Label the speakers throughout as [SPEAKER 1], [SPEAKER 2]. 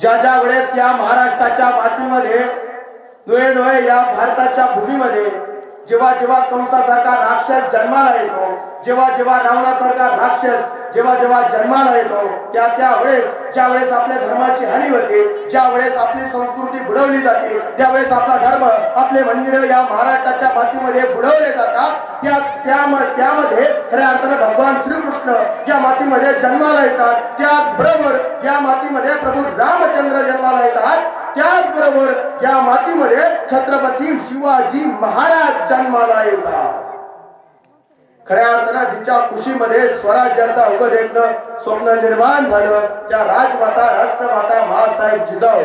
[SPEAKER 1] ज्या वेळेस या महाराष्ट्राच्या मातीमध्ये नोहे या भारताच्या भूमीमध्ये जेव्हा जेव्हा कंसासारखा राक्षस जन्माला येतो, जेव्हा जेव्हा रावणासारखा राक्षस जेव्हा जन्माला येतो, त्या वेळेस ज्या वेळेस आपल्या धर्माची हानी होते, ज्या वेळेस आपली संस्कृती बुडवली जाते, त्यावेळेस आपला धर्म आपले मंदिर या महाराष्ट्राच्या मातीमध्ये बुडवले जातात। त्यामध्ये खऱ्या अर्थाने भगवान श्रीकृष्ण या मातीमध्ये जन्माला येतात। त्याचबरोबर या मातीमध्ये प्रभू रामचंद्र जन्माला येतात। त्याचबरोबर या मातीमध्ये छत्रपती शिवाजी महाराज जन्माला येतात। खऱ्या अर्थाने जिच्या कुशीमध्ये स्वराज्याचा अवघड एक स्वप्न निर्माण झालं, त्या राजमाता राष्ट्रमाता महासाहेब जिजाऊ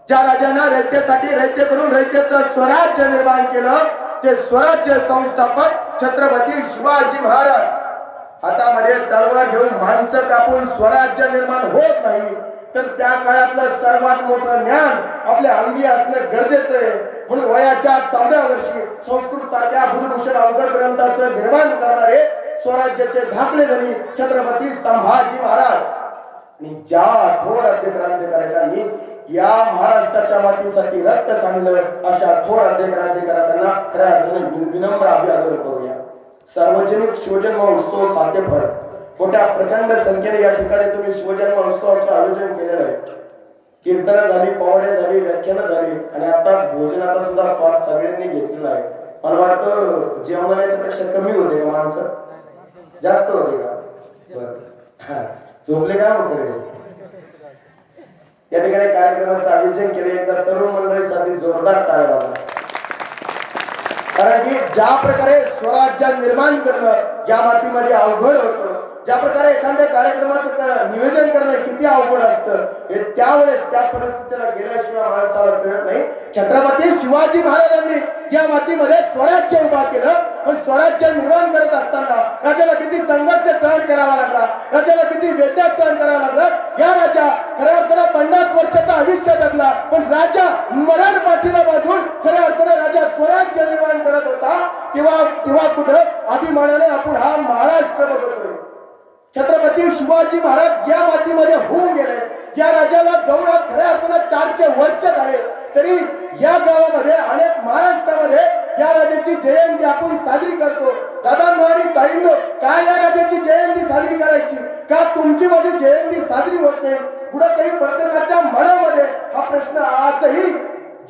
[SPEAKER 1] ज्या राजांना रयतेसाठी रयते करून रयतेचं स्वराज्य निर्माण केलं, ते स्वराज्य संस्थापक छत्रपती शिवाजी महाराज हातामध्ये तलवार घेऊन माणसं कापून स्वराज्य निर्माण होत नाही, तर त्या काळातलं सर्वात मोठं ज्ञान आपल्या अंगी असणं गरजेचं आहे। म्हणून वयाच्या 14व्या वर्षी संस्कृत सारख्या बुधभूषण अवघड ग्रंथाचं निर्माण करणारे स्वराज्याचे धाकले झाले छत्रपती संभाजी महाराज। आणि ज्या थोर क्रांतिकारकांनी या महाराष्ट्राच्या मातीसाठी रक्त सांडलं, अशा थोर क्रांतिकारकांना खऱ्या अर्थाने विनम्र अभिवादन करूया। सार्वजनिक शिवजन्म उत्सव सातेफळ मोठ्या प्रचंड संख्येने या ठिकाणी तुम्ही शिवजन्म उत्सवाचं आयोजन केलेलं आहे। कीर्तन झाली, पवड्या झाली, व्याख्यानं झाली आणि आताच भोजनाचा सुद्धा स्वाद सगळ्यांनी घेतलेला आहे। मला वाटतं जेवणाच्या पेक्षा कमी होते का माणसं, जास्त होते का? बरं, झोपले का मग सगळे? या ठिकाणी कार्यक्रमाचं आयोजन केले, एकदा तरुण मंडळीसाठी जोरदार टाळ्या वाजवा। कारण की ज्या प्रकारे स्वराज्य निर्माण करणं या मातीमध्ये अवघड होतं, ज्या प्रकारे एखाद्या कार्यक्रमाचं नियोजन करणं किती अवघड असतं, हे त्यावेळेस त्या परिस्थितीला गेल्याशिवाय माणसाला कळत नाही। छत्रपती शिवाजी महाराजांनी या मातीमध्ये स्वराज्य उभा केलं, पण स्वराज्य निर्माण करत असताना राजाला किती संघर्ष सहन करावा लागला, राजाला किती वेदना सहन करावा लागला। या राजा खऱ्या अर्थाने 50 वर्षाचा आयुष्य जगला, पण राजा मरण पाठीला बांधून खऱ्या अर्थाने राजा स्वराज्य निर्माण करत होता। तेव्हा कुठं अभिमानाने आपण हा महाराष्ट्र बघतोय। छत्रपती शिवाजी महाराज या मातीमध्ये होऊन गेले। या राजाला जाऊन खऱ्या अर्थाने 400 वर्ष झाले, तरी या गावामध्ये अनेक महाराष्ट्रामध्ये या राजाची जयंती आपण साजरी करतो। दादांनो आणि ताईंनो, काय या राजाची जयंती साजरी करायची का? तुमची माझी जयंती साजरी होत नाही? कुठेतरी प्रत्येकाच्या मनामध्ये हा प्रश्न आजही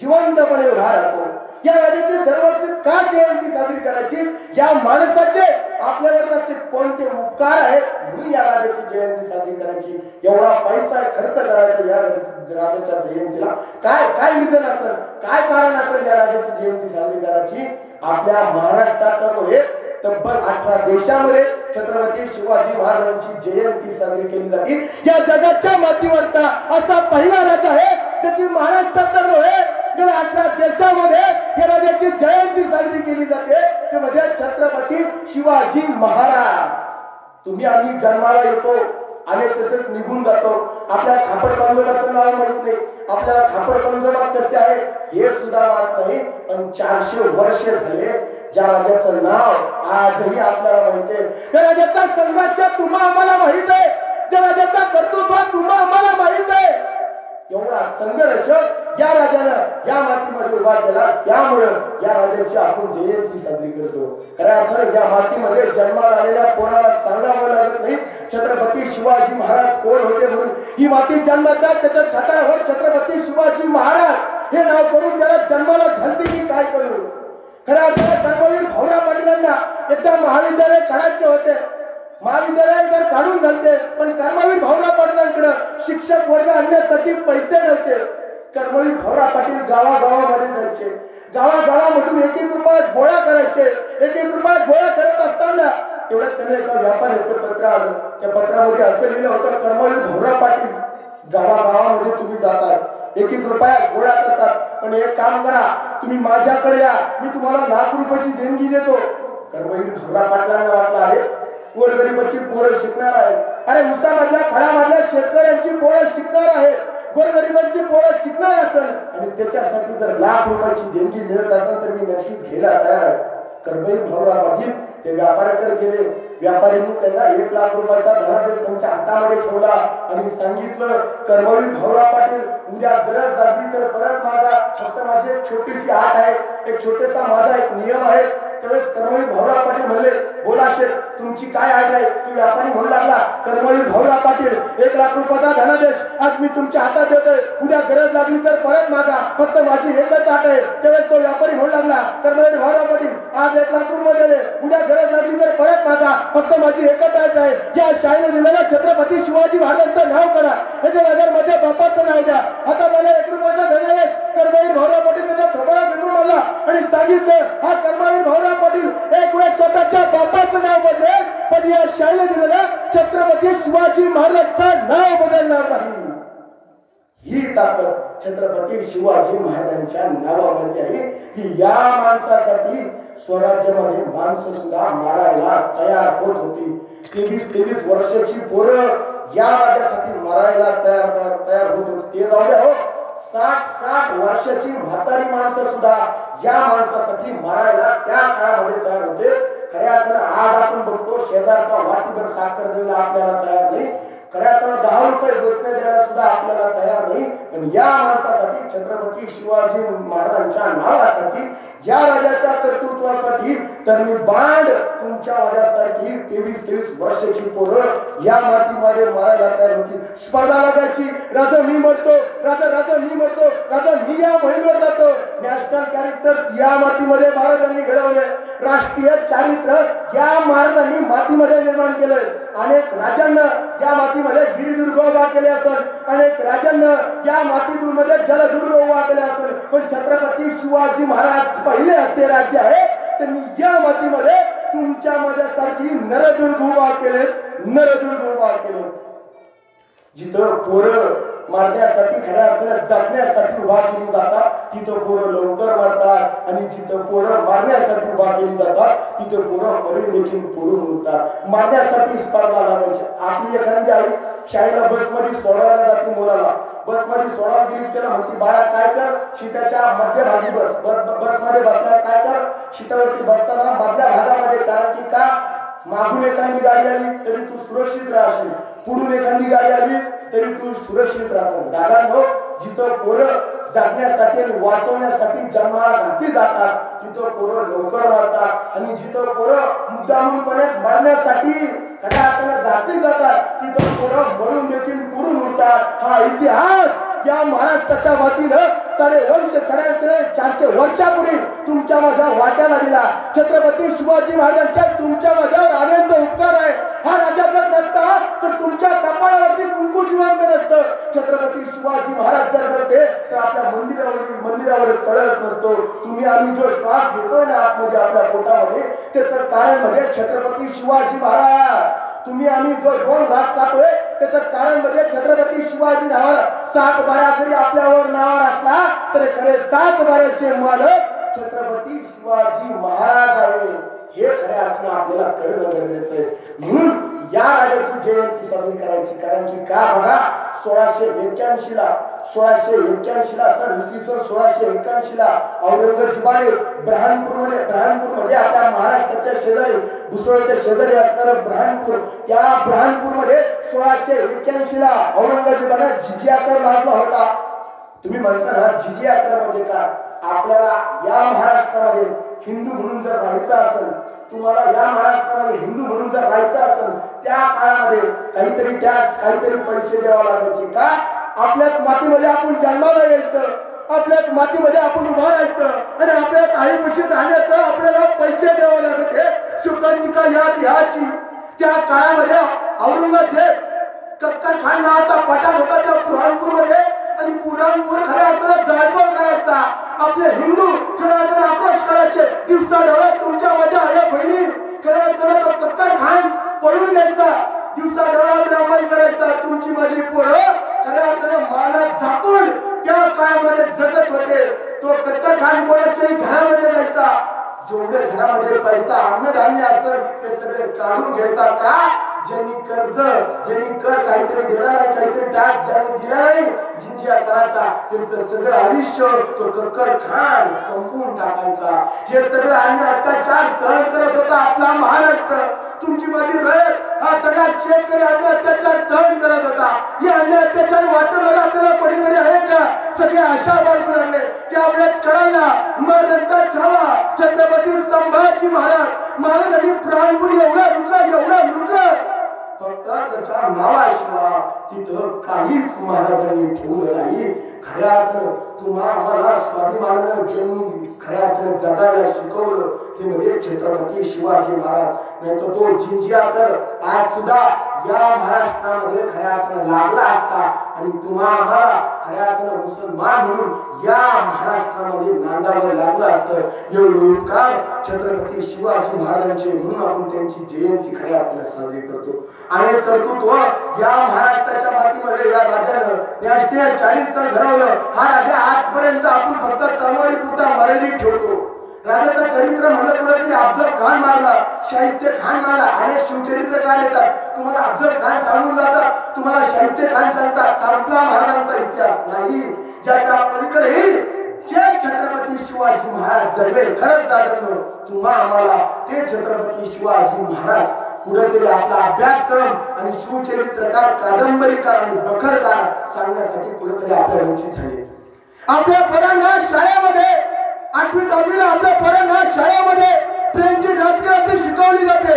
[SPEAKER 1] जिवंतपणे उभा राहतो। या राजाची दरवर्षी का जयंती साजरी करायची? या माणसाचे आपल्यावर असे कोणते उपकार आहेत म्हणून या राजाची जयंती साजरी करायची? एवढा पैसा खर्च करायचा या राजाच्या जयंतीला? काय रिझन असेल, काय कारण असेल या राजाची जयंती साजरी करायची? आपल्या महाराष्ट्रात तर तब्बल 18 देशामध्ये छत्रपती शिवाजी महाराजांची जयंती साजरी केली जाते। या जगाच्या मातीवरचा असा पहिला राजा आहे त्याची महाराष्ट्रात तर नव्हे, 18 देशामध्ये या राजाची जयंती साजरी केली जाते, ते म्हणजे छत्रपती शिवाजी महाराज। तुम्ही आम्ही जन्माला येतो, आले तसेच निघून जातो, आपल्या खापर पंजोबाचं नाव माहित नाही, आपल्याला खापर पंजोबा कसे आहे हे सुद्धा माहित नाही, पण 400 वर्ष झाले ज्या राजाचं नाव आजही आपल्याला माहित आहे, त्या राजाचा संघर्ष तुम्हा आम्हाला माहित आहे, त्या राजाचा कर्तृत्व तुम्हा आम्हाला माहित आहे। एवढा संघर्ष या राजानं या मातीमध्ये उभा केला, त्यामुळे या राजाची आपण जयंती साजरी करतो। खऱ्या अर्थाने या मातीमध्ये जन्माला आलेल्या पोराला सांगावं लागत नाही छत्रपती शिवाजी महाराज कोण होते म्हणून। ही माती जन्माचा त्याच्या छत्रावर छत्रपती शिवाजी महाराज हे नाव करून त्याला जन्माला घालते की काय करू? खऱ्या अर्थाने कर्मवीर भाऊराव पाटलांना एकदा महाविद्यालय काढायचे होते, महाविद्यालय काढून झालते, पण कर्मवीर भाऊराव पाटलांकडे शिक्षक वर्ग आणण्यासाठी पैसे नव्हते। कर्मवीर भाऊराव पाटील गावागावामध्ये जायचे, गावागावामधून 1-1 रुपया गोळा करायचे। 1-1 रुपया गोळा करत असताना तेवढ्यात त्यांना एका व्यापाऱ्याचं पत्र आलं, त्या पत्रामध्ये असं लिहिलं होतं, कर्मवीर भाऊराव पाटील गावागावामध्ये तुम्ही जातात, 1-1 रुपया गोळा करतात, पण एक काम करा, तुम्ही माझ्याकडे या, मी तुम्हाला लाख रुपयाची देणगी देतो। कर्मवीर भाऊराव पाटलांना वाटलं, अरे गोरगरिबाची पोरं शिकणार आहेत, अरे उसामधल्या फळामधल्या शेतकऱ्यांची पोरं शिकणार आहेत, गोरगरिबांची पोरं शिकणार असेल आणि त्याच्यासाठी जर लाख रुपयाची देणगी मिळत असेल तर मी नक्कीच घ्यायला तयार आहे। कर्मवीर भाऊराव पाटील ते व्यापाऱ्याकडे गेले. व्यापाऱ्यांनी त्यांना 1 लाख रुपयाचा धनादेश त्यांच्या हातामध्ये ठेवला आणि सांगितलं, कर्मवीर भाऊराव पाटील, उद्या गरज लागली तर परत मागा, फक्त माझी एक छोटीशी अट आहे, एक छोटासा माझा एक नियम आहे. त्यावेळेस कर्मवीर भाऊराव पाटील म्हणले, बोला शेठ, तुमची काय अट आहे? की व्यापारी म्हणू लागला, कर्मवीर भाऊराव पाटील, 1 लाख रुपयाचा धनादेश आज मी तुमच्या हातात देतोय, उद्या गरज लागली तर परत मागा, फक्त माझी एकच अट आहे. त्यावेळेस तो व्यापारी म्हणू लागला, कर्मवीर भाऊराव पाटील, आज 1 लाख रुपये दिले, उद्या गरज लागली तर परत मागा, फक्त माझी एकच अट आहे. या शाळेने दिलेल्या छत्रपती शिवाजी महाराजांचं नाव करा, त्याच्या जागेवर माझ्या बापाचं नाव द्या. आता त्याला 1 रुपयाचा धनादेश कर्मवीर भाऊराव पाटील त्याच्या थोबाडात फेकून मारला आणि सांगितलं, हा कर्मवीर भाऊराव पाटील एक वेळ स्वतःच्या बापाचं नाव बदलेल, पण या शाळेने दिलेल्या छत्रपती शिवाजी महाराजांचं नाव बदलणार नाही. ही ताकद छत्रपती शिवाजी महाराजांच्या नावामध्ये आहे की या माणसासाठी स्वराज्यामध्ये माणसं सुद्धा मारायला तयार होत होती. 23 वर्षाची पोरं या राज्यासाठी मारायला तयार होत होती. ते जाऊ द्या हो, 60 वर्षाची म्हातारी माणसं सुद्धा या माणसासाठी मारायला त्या काळामध्ये तयार होते. खऱ्या अर्थानं आज आपण बघतो, शेजारचा वाटीभर साखर द्यायला आपल्याला तयार नाही, खऱ्या अर्थानं 10 रुपये बसणे द्यायला सुद्धा आपल्याला तयार नाही. पण या माणसासाठी, छत्रपती शिवाजी महाराजांच्या नावासाठी, या राजाच्या कर्तृत्वासाठी तरणी बांड तुमच्या माझ्यासारखी 23 वर्षाची पोरं या मातीमध्ये मारायला तयार होती. स्पर्धा लागायची, राजा मी मरतो, राजा मी मरतो, राजा मी या मोहिमेवर जातो. नॅशनल कॅरेक्टर्स या मातीमध्ये महाराजांनी घडवले, राष्ट्रीय चारित्र्य या महाराजांनी मातीमध्ये निर्माण केलंय. अनेक राजांना या मातीमध्ये गिरिदुर्ग उभा केले असेल, अनेक राजांना या मातीमध्ये जलदुर्ग उभा केले असेल, पण छत्रपती शिवाजी महाराज पहिले असे राज्य आहे त्यांनी या मातीमध्ये तुमच्या माझ्यासारखी नरदुर्ग उभा केले, नरदुर्ग उभा केले. जिथं पोरं मारण्यासाठी, खऱ्या अर्थानं जगण्यासाठी उभा केली जातात, तिथं पोरं लवकर मरतात, आणि जिथं पोरं मारण्यासाठी उभा केली जातात तिथं पोरं मरून देखील पुरून उरतात. मारण्यासाठी स्पर्धा लागायची. आपली एखादी आई शाळेला बसमध्ये सोडवायला जाते मुलाला, बसमध्ये सोडायला गेली, त्याला म्हणते, बाळा काय कर, शीटाच्या मध्यभागी बसमध्ये बसल्या काय कर, शीटावरती बसताना मधल्या भागामध्ये, कारण की का, मागून एखादी गाडी आली तरी तू सुरक्षित राहशील, पुढून एखादी गाडी आली तरी तू सुरक्षित राहतो. दादांनो, जिथं पोरं जगण्यासाठी आणि वाचवण्यासाठी जन्माला घातली जातात तिथं पोरं लवकर मरतात, आणि जिथं पोरं मुद्दामूनपणे मरण्यासाठी खऱ्या अर्थानं घातली जातात तिथं पोरं मरून देखील पुरून उरतात. हा इतिहास या महाराष्ट्राच्या वतीनं 450 वर्षापूर्वी तुमच्या माझ्या वाट्याला दिला. छत्रपती शिवाजी महाराजांच्या तुमच्या माझ्यावर अनंत उपकार आहे. हा राजा जर नसता तर तुमच्या कपाळावरती कुंकू जिवंत नसतं. छत्रपती शिवाजी महाराज जर नसते तर आपल्या मंदिरावर कळस नसतो. तुम्ही आम्ही जो श्वास घेतोय ना आतमध्ये आपल्या पोटामध्ये, त्याचं कारण म्हणजे छत्रपती शिवाजी महाराज. तुम्ही आम्ही जो 2 घास खातोय त्याचं कारण म्हणजे छत्रपती शिवाजी नावावर 7 बारा जरी आपल्यावर नावावर असला तर खरे 7 बाऱ्याचे मालक छत्रपती शिवाजी महाराज आहे. हे खऱ्या अर्थानं आपल्याला कळणं गरजेचं आहे. म्हणून या राजाची जयंती साजरी करायची. कारण की का बघा, 1681 ला सन इसवी सन 1681 ला औरंगजेबाने ब्रह्मपूरमध्ये आपल्या महाराष्ट्राच्या शेजारी, भुसवळच्या शेजारी असणारं ब्रह्मपूर, त्या ब्रह्मपूरमध्ये 1681 ला औरंगजेबाने जिजिया कर लादला होता. तुम्ही म्हणता ना जिजिया कर म्हणजे काय? आपल्याला या महाराष्ट्रामध्ये हिंदू म्हणून जर राहायचं असेल, तुम्हाला या महाराष्ट्रामध्ये हिंदू म्हणून जर राहायचं असेल, त्या काळामध्ये काहीतरी पैसे द्यावा लागायचे. का? आपल्याच मातीमध्ये आपण जन्माला यायचं, आपल्याच मातीमध्ये आपण उभा राहायचं, आणि आपल्याच आईपाशी राहण्याचं आपल्याला पैसे द्यावे लागत. हे शुकंतिका या देहाची. त्या काळामध्ये औरंगजेब कक्कर खान नावाचा पठाण होता त्या बुरहानपूरमध्ये, आणि बुरहानपूर खऱ्या अर्थानं जाळपोळ करायचा. आपले हिंदू खऱ्या अर्थानं आक्रोश करायचे. दिवसा ढवळ्यात तुमच्या माझ्या आया बहिणी खऱ्या अर्थानं तो कक्कर खान पळून द्यायचा. दिवसा ढवळ्यात रामायण करायचा. तुमची माझी पोरं खऱ्या अर्थानं मानात झाकून त्या काळामध्ये जगत होते. तो कक्कर खान कोणाच्याही घरामध्ये जायचा. जेवढे घरामध्ये पैसा अन्नधान्य असेल ते सगळे काढून घ्यायचा. का? ज्यांनी कर्ज, ज्यांनी कर काहीतरी दिला नाही, काहीतरी टॅक्स ज्यांनी दिला नाही, जिंजिया करायचा, त्यांचं सगळं आयुष्य तो कक्कर खान संपून टाकायचा. हे सगळं अन्याय अत्याचार सहन करत होता आपला महाराष्ट्र. तुमची माझी रयत हा सगळा शेतकरी अन्याय अत्याचार सहन करत होता. हे अन्याय अत्याचार वाचवणारा आपल्याला कोणीतरी आहे का? सगळे आशा बाळगू लागले. त्यावेळेस कळाला महाराजांचा छावा छत्रपती संभाजी महाराजांनी प्राणपुरी एवढा लुटला फक्त त्याच्या नावाशिवाय तिथं काहीच महाराजांनी ठेवलं नाही. खऱ्या अर्थानं तुम्हा आम्हाला स्वाभिमानानं ज्यांनी खऱ्या अर्थानं जगायला शिकवलं ते म्हणजे छत्रपती शिवाजी महाराज. नाही तर तो जिंजियाकर आज सुद्धा या महाराष्ट्रामध्ये खऱ्या अर्थानं लागला असता आणि तुम्हा आम्हाला खऱ्या अर्थानं मुसलमान म्हणून या महाराष्ट्रामध्ये नांदावं लागलं असतं. एवढे उपकार छत्रपती शिवाजी महाराजांचे म्हणून आपण त्यांची जयंती खऱ्या अर्थानं साजरी करतो. आणि कर्तृत्व या महाराष्ट्राच्या मातीमध्ये या राजानं नॅशनल 40 साल घडवलं. हा राजा आजपर्यंत आपण फक्त तलवारी पुरता मर्यादित ठेवतो. राजाचं चरित्र म्हणलं कुठेतरी अफजल खान मारला, शाहिस्ते खान मारला. अनेक शिवचरित्रकार येतात, तुम्हाला अफजल खान सांगून जातात, तुम्हाला शाहिस्ते खान सांगतात. संपला महाराजांचा इतिहास नाही. ज्याच्या पलीकडे जे छत्रपती शिवाजी महाराज जगले. खरंच दादांनो तुम्हा आम्हाला ते छत्रपती शिवाजी महाराज कुठेतरी आपला अभ्यासक्रम आणि शिवचरित्रकार, कादंबरीकार आणि बखरकार सांगण्यासाठी कुठेतरी आपल्या वंचित झाले. आपल्या पोरांना शाळेमध्ये 8वी 10वीला आपल्या पोरांना शाळेमध्ये फ्रेंचची राजकारणी शिकवली जाते.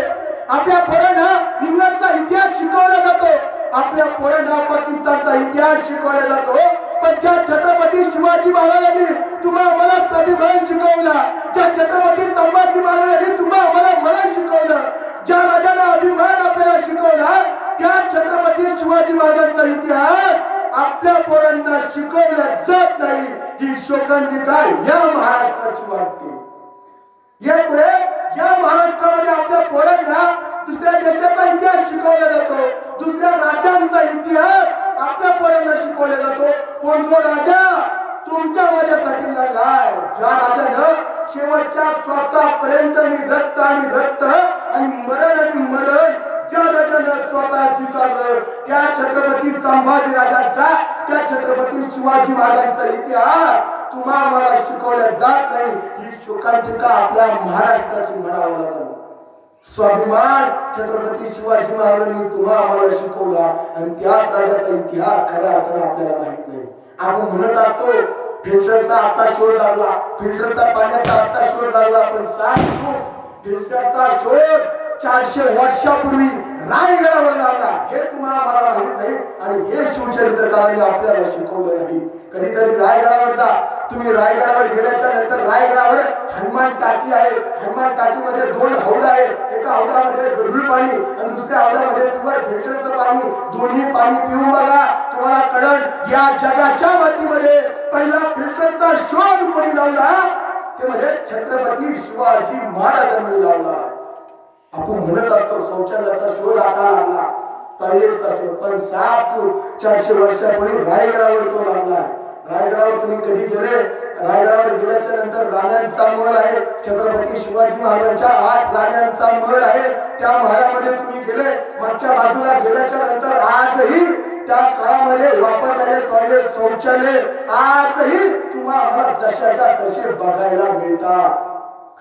[SPEAKER 1] आपल्या पोरांना इंग्लंडचा इतिहास शिकवला जातो. आपल्या पोरांना पाकिस्तानचा इतिहास शिकवला जातो. पण ज्या छत्रपती शिवाजी महाराजांनी तुम्हाला आम्हाला स्वाभिमान शिकवला, ज्या छत्रपती संभाजी महाराजांनी तुम्हाला आम्हाला मरण शिकवलं, ज्या राजाला अभिमान आपल्याला शिकवला, त्या छत्रपती शिवाजी महाराजांचा इतिहास आपल्या पोरांना शिकवला जात नाही. ही शोकांतिका या महाराष्ट्राची वाटते. यापुढे या महाराष्ट्रामध्ये आपल्या पोरांना दुसऱ्या देशाचा इतिहास शिकवला जातो, दुसऱ्या राज्यांचा इतिहास आपल्या पोरांना शिकवला जातो. पण जो राजा तुमच्या माझ्यासाठी लढलाय, ज्या राजानं शेवटच्या श्वासापर्यंत रक्त आणि मरण ज्या राजानं स्वतः स्वीकारलं, त्या छत्रपती संभाजी राजांचा, त्या छत्रपती शिवाजी महाराजांचा इतिहास तुम्हा मला शिकवला जात नाही. ही शोकांतिका आपल्या महाराष्ट्राची म्हणावं लागेल. स्वाभिमान छत्रपती शिवाजी महाराजांनी तुम्हा आम्हाला शिकवला आणि त्याच राजाचा इतिहास खऱ्या अर्थानं आपल्याला माहित नाही. आपण म्हणत असतो फिल्टरचा आता शोध लागला, फिल्टरचा पाण्याचा आता शोध लागला. पण सांग फिल्टरचा शोध 400 वर्षापूर्वी रायगडावर लागला हे तुम्हाला मला माहित नाही आणि हे शिवचरित्रकारांनी आपल्याला शिकवलं नाही. कधीतरी रायगडावर जा. तुम्ही रायगडावर गेल्याच्या नंतर रायगडावर हनुमान टाकी आहे. हनुमान टाकीमध्ये 2 हौद आहेत. एका हौदामध्ये गढूळ पाणी आणि दुसऱ्या हौदामध्ये प्युअर फिल्टरचं पाणी. दोन्ही पाणी पिऊन बघा, तुम्हाला कळेल या जगाच्या मातीमध्ये पहिला फिल्टरचा शोध कोणी लावला ते म्हणजे छत्रपती शिवाजी महाराजांनी लावला. आपण म्हणत असतो शौचालयाचा शोध आता लागला, टॉयलेटचा शोध, पण 400 वर्षापूर्वी रायगडावर तो लागला. रायगडावर तुम्ही कधी गेले? रायगडावर गेल्याच्या नंतर राण्यांचा महल आहे. छत्रपती शिवाजी महाराजांच्या 8 राण्यांचा महल आहे. त्या महलामध्ये तुम्ही गेले, मागच्या बाजूला गेल्याच्या नंतर आजही त्या काळामध्ये वापरलेले टॉयलेट, शौचालय आजही तुम्हाला जशाच्या तसे बघायला मिळतात.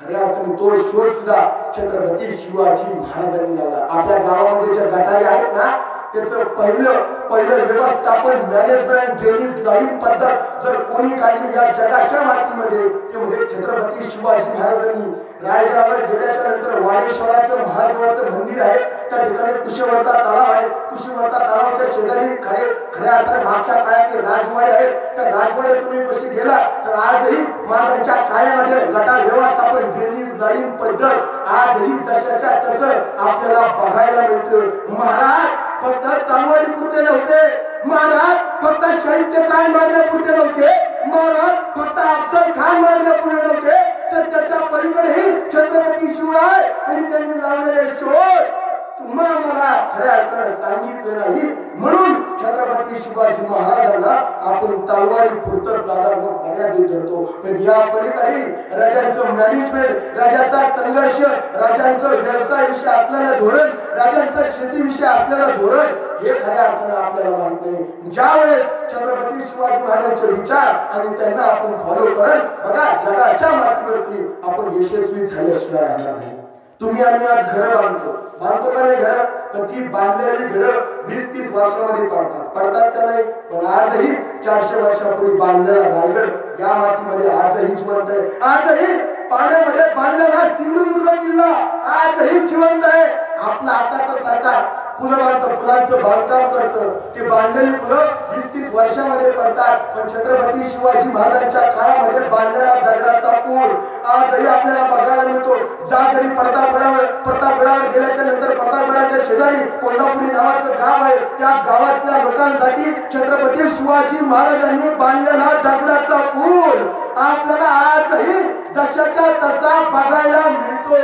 [SPEAKER 1] खऱ्या अर्थाने तो शोध सुद्धा छत्रपती शिवाजी महाराजांनी लावला. आपल्या गावामध्ये जे गटारी आहेत ना, त्याचं पहिलं व्यवस्थापन, मॅनेजमेंट, ड्रेनेज लाईन पद्धत जर कोणी काढली या जगाच्या मातीमध्ये ते म्हणजे छत्रपती शिवाजी महाराजांनी. रायगडावर गेल्याच्या नंतर वाडेश्वराचं महादेवाचं मंदिर आहे. त्या ठिकाणी कुशवर्ता तलाव आहे. कुशवर्ता तलावाच्या शेजारी खऱ्या अर्थाने मागच्या काळातले राजवाडे आहेत. त्या राजवाड्यात तुम्ही कशी गेला तर आजही महाराजांच्या काळामध्ये गटार व्यवस्थापन, ड्रेनेज लाईन पद्धत आजही जशाच्या तसं आपल्याला बघायला मिळतं. महाराज फक्त तलवारी पुरते नव्हते, महाराज फक्त शाहिस्ते खान मारण्यापुरते नव्हते, महाराज फक्त अफजल खान मारण्यापुरते नव्हते, तर त्याच्या पलीकडेही छत्रपती शिवराय आणि त्यांनी लावलेले शोध तुम्हाला मला खऱ्या अर्थानं सांगितले नाही. म्हणून छत्रपती शिवाजी महाराजांना आपण तलवारी पुरतं दादा मर्यादित धरतो, पण या पलीकडे राजांचं मॅनेजमेंट, राजाचा संघर्ष, राजांचं व्यवसाय विषय असलेलं धोरण, राजांचं शेतीविषयी असलेलं धोरण हे खऱ्या अर्थानं आपल्याला माहित नाही. ज्यावेळेस छत्रपती शिवाजी महाराजांचे विचार आणि त्यांना आपण फॉलो करत बघा जगाच्या मातीवरती आपण यशस्वी झाल्याशिवाय राहणार नाही. तुम्ही आम्ही आज घरं बांधतो का नाही घरं, पण ती बांधलेली घरं 20-30 वर्षामध्ये पडतात का नाही, पण आजही 400 वर्षापूर्वी बांधलेला रायगड या मातीमध्ये आजही जिवंत आहे. आजही पाण्यामध्ये बांधलेला सिंधुदुर्ग किल्ला आजही जिवंत आहे. आपलं आताचं सरकार पुलांचं बांधकाम करतं, ते बांधलेली पुलं 20-30 वर्षामध्ये पडतात, पण छत्रपती शिवाजी महाराजांच्या काळामध्ये बांधलेला दगडाचा पूल आजही आपल्याला बघायला मिळतो. जरी प्रतापगडावर गेल्याच्या नंतर प्रतापगडाच्या शेजारी कोल्हापुरी नावाचं गाव आहे, त्या गावातल्या लोकांसाठी छत्रपती शिवाजी महाराजांनी बांधलेला दगडाचा पूल आपल्याला आजही जशाच्या तसा बघायला मिळतो.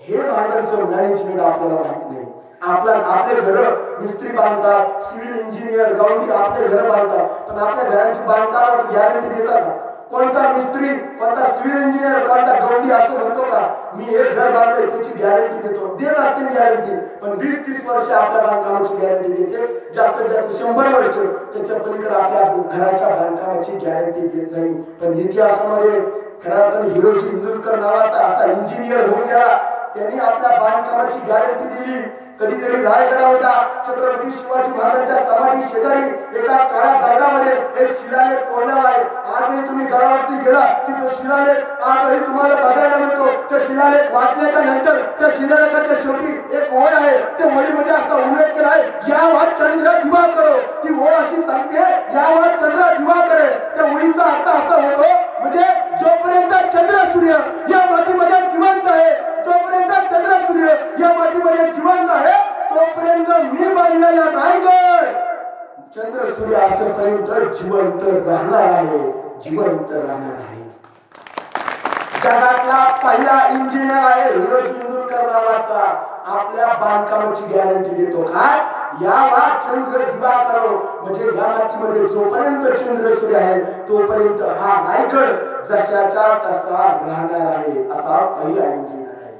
[SPEAKER 1] हे महाराजांचं मॅनेजमेंट आपल्याला माहित नाही. आपले घर मिस्त्री बांधतात, सिव्हिल इंजिनियर गवंडी आपले घर बांधतात, पण आपल्या घरांची बांधकामाची गॅरंटी देतात का? कोणता मिस्त्री, कोणता सिव्हिल इंजिनियर, कोणता गवंडी असं म्हणतो का मी हे घर बांधलंय त्याची गॅरंटी देतो? देत असतील गॅरंटी, पण 20-30 वर्ष आपल्या बांधकामाची गॅरंटी देते. जास्तीत जास्त 100 वर्ष त्याच्या पलीकडे आपल्या घराच्या बांधकामाची गॅरंटी देत नाही. पण इतिहासामध्ये खऱ्या अर्थाने हिरोजी इंदुरकर नावाचा असा इंजिनियर होऊन गेला, त्यांनी आपल्या बांधकामाची गॅरंटी दिली. कधीतरी रायगडा होता, छत्रपती शिवाजी महाराजांच्या समाधी शेजारी एका काळ्या दगडामध्ये एक शिलालेख कोरलेला आहे. आजही तुम्ही गडावरती गेला की तो शिलालेख आजही तुम्हाला बघायला मिळतो. तो शिलालेख वाचल्याच्या नंतर त्या शिलालेखाच्या शेवटी एक ओळ आहे, त्या ओळीमध्ये असा उल्लेख केला आहे, या वा चंद्र दिवा करो. ती ओळ अशी सांगते, या वा चंद्र दिवा करे. त्या ओळीचा अर्थ असा होतो, म्हणजे जोपर्यंत चंद्र सूर्य या मातीमध्ये जिवंत आहे, जोपर्यंत चंद्र सूर्य या मातीमध्ये जिवंत आहे, तोपर्यंत मी बांधलेला रायगड चंद्र सूर्य असेपर्यंत जिवंत राहणार आहे, जिवंत राहणार आहे. जगातला पहिला इंजिनियर आहे हिरोजी इंदुरकर नावाचा, आपल्या बांधकामाची गॅरंटी देतो. काय? यावा चंद्र दिवा करो, म्हणजे या मातीमध्ये जोपर्यंत चंद्र सूर्य आहे तोपर्यंत हा रायगड जशाच्या तसा राहणार आहे, असा पहिला इंजिनियर आहे.